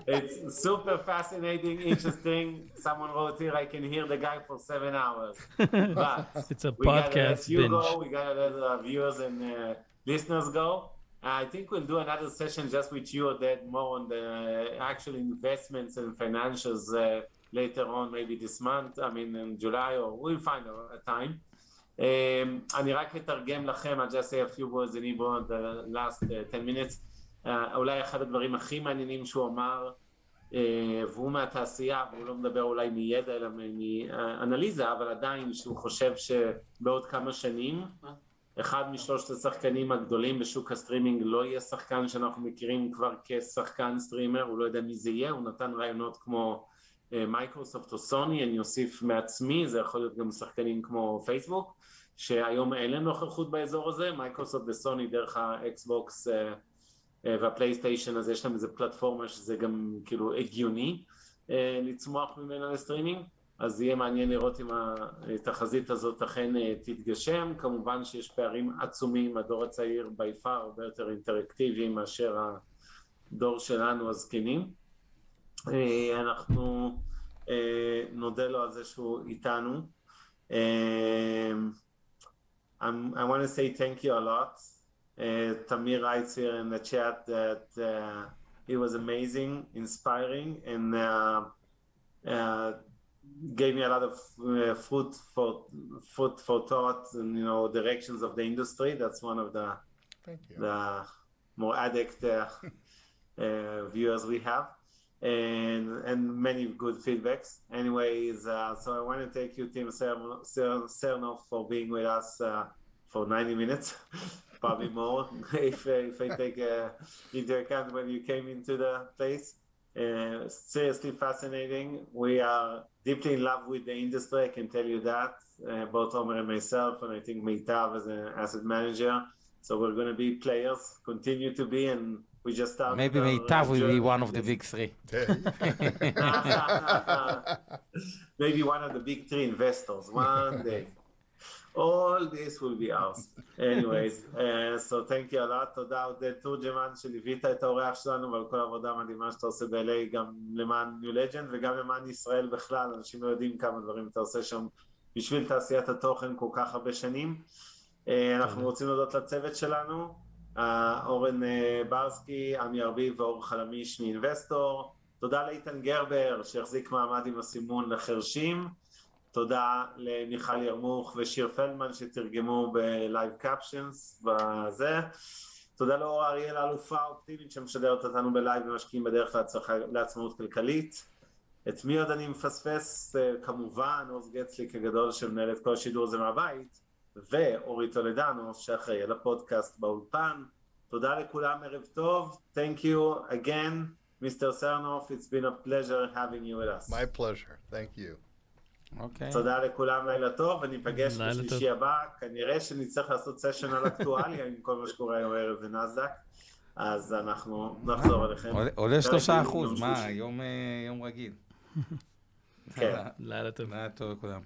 It's super fascinating, interesting. Someone wrote here, I can hear the guy for 7 hours. But it's a we gotta podcast let you binge. go. We gotta let our viewers and listeners go. I think we'll do another session just with you, Oded, more on the actual investments and financials later on, maybe this month, I mean in July, or we'll find a time. אני רק אתרגם לכם, I'll just say a few words in Hebrew the last 10 minutes. אולי אחד הדברים הכי מעניינים שהוא אמר, והוא מהתעשייה, והוא לא מדבר אולי מידע אלא מאנליזה, אבל עדיין שהוא חושב שבעוד כמה שנים, אחד משלושת השחקנים הגדולים בשוק הסטרימינג לא יהיה שחקן שאנחנו מכירים כבר כשחקן סטרימר, הוא לא יודע מי זה יהיה, הוא נתן רעיונות כמו מייקרוסופט או סוני, אני אוסיף מעצמי, זה יכול להיות גם שחקנים כמו פייסבוק, שהיום אין להם נוכחות באזור הזה, מייקרוסופט וסוני דרך האקסבוקס והפלייסטיישן, אז יש להם איזה פלטפורמה שזה גם כאילו הגיוני לצמוח ממנה לסטרימינג, אז יהיה מעניין לראות אם התחזית הזאת אכן תתגשם. כמובן שיש פערים עצומים, הדור הצעיר ביפר הרבה יותר אינטראקטיבי מאשר הדור שלנו הזקנים. אנחנו נודה לו על זה שהוא איתנו. I want to say thank you a lot. Tamir writes here in the chat that it was amazing, inspiring, and gave me a lot of food for thought and, you know, directions of the industry. That's one of the more addict viewers we have, and many good feedbacks. Anyways, so I want to thank you, Tim Sernov, for being with us for 90 minutes. Probably more if I take into account when you came into the place. Seriously fascinating. We are deeply in love with the industry, I can tell you that, both Omer and myself, and I think Meitav as an asset manager. So we're going to be players, continue to be, and we just started. Maybe Meitav will be one of the big three. Maybe one of the big three investors one day. All this will be ours. Anyways, so thank you a lot. תודה עודד תורג'מן שליווית את האורח שלנו ועל כל העבודה המדהימה שאתה עושה ב-LA, גם למען ניו לג'נד וגם למען ישראל בכלל. אנשים לא יודעים כמה דברים אתה עושה שם בשביל תעשיית התוכן כל כך הרבה שנים. אנחנו רוצים להודות לצוות שלנו, אורן ברסקי, עמי ארביב ואור חלמיש מאינבסטור. תודה לאיתן גרבר שהחזיק מעמד עם הסימון לחרשים. תודה למיכל ירמוך ושיר פלדמן שתרגמו בלייב קפשנס בזה. תודה לאור אריאל האלופה האופטימית שמשדרת אותנו בלייב ומשקיעים בדרך לעצמאות כלכלית. את מי עוד אני מפספס? כמובן עוז גצליק הגדול שמנהל את כל השידור הזה מהבית, ואורי טולדנו שאחראי על הפודקאסט באולפן. תודה לכולם, ערב טוב. Thank you again, Mr. Sernov. It's been a pleasure having you with us. My pleasure. Thank you. אוקיי. תודה לכולם, לילה טוב, וניפגש בשלישי הבא. כנראה שנצטרך לעשות סשן על אקטואליה עם כל מה שקורה היום ערב בנסדק, אז אנחנו נחזור אליכם. עולה 3%, מה, יום רגיל. כן. לילה טוב. לילה טוב לכולם.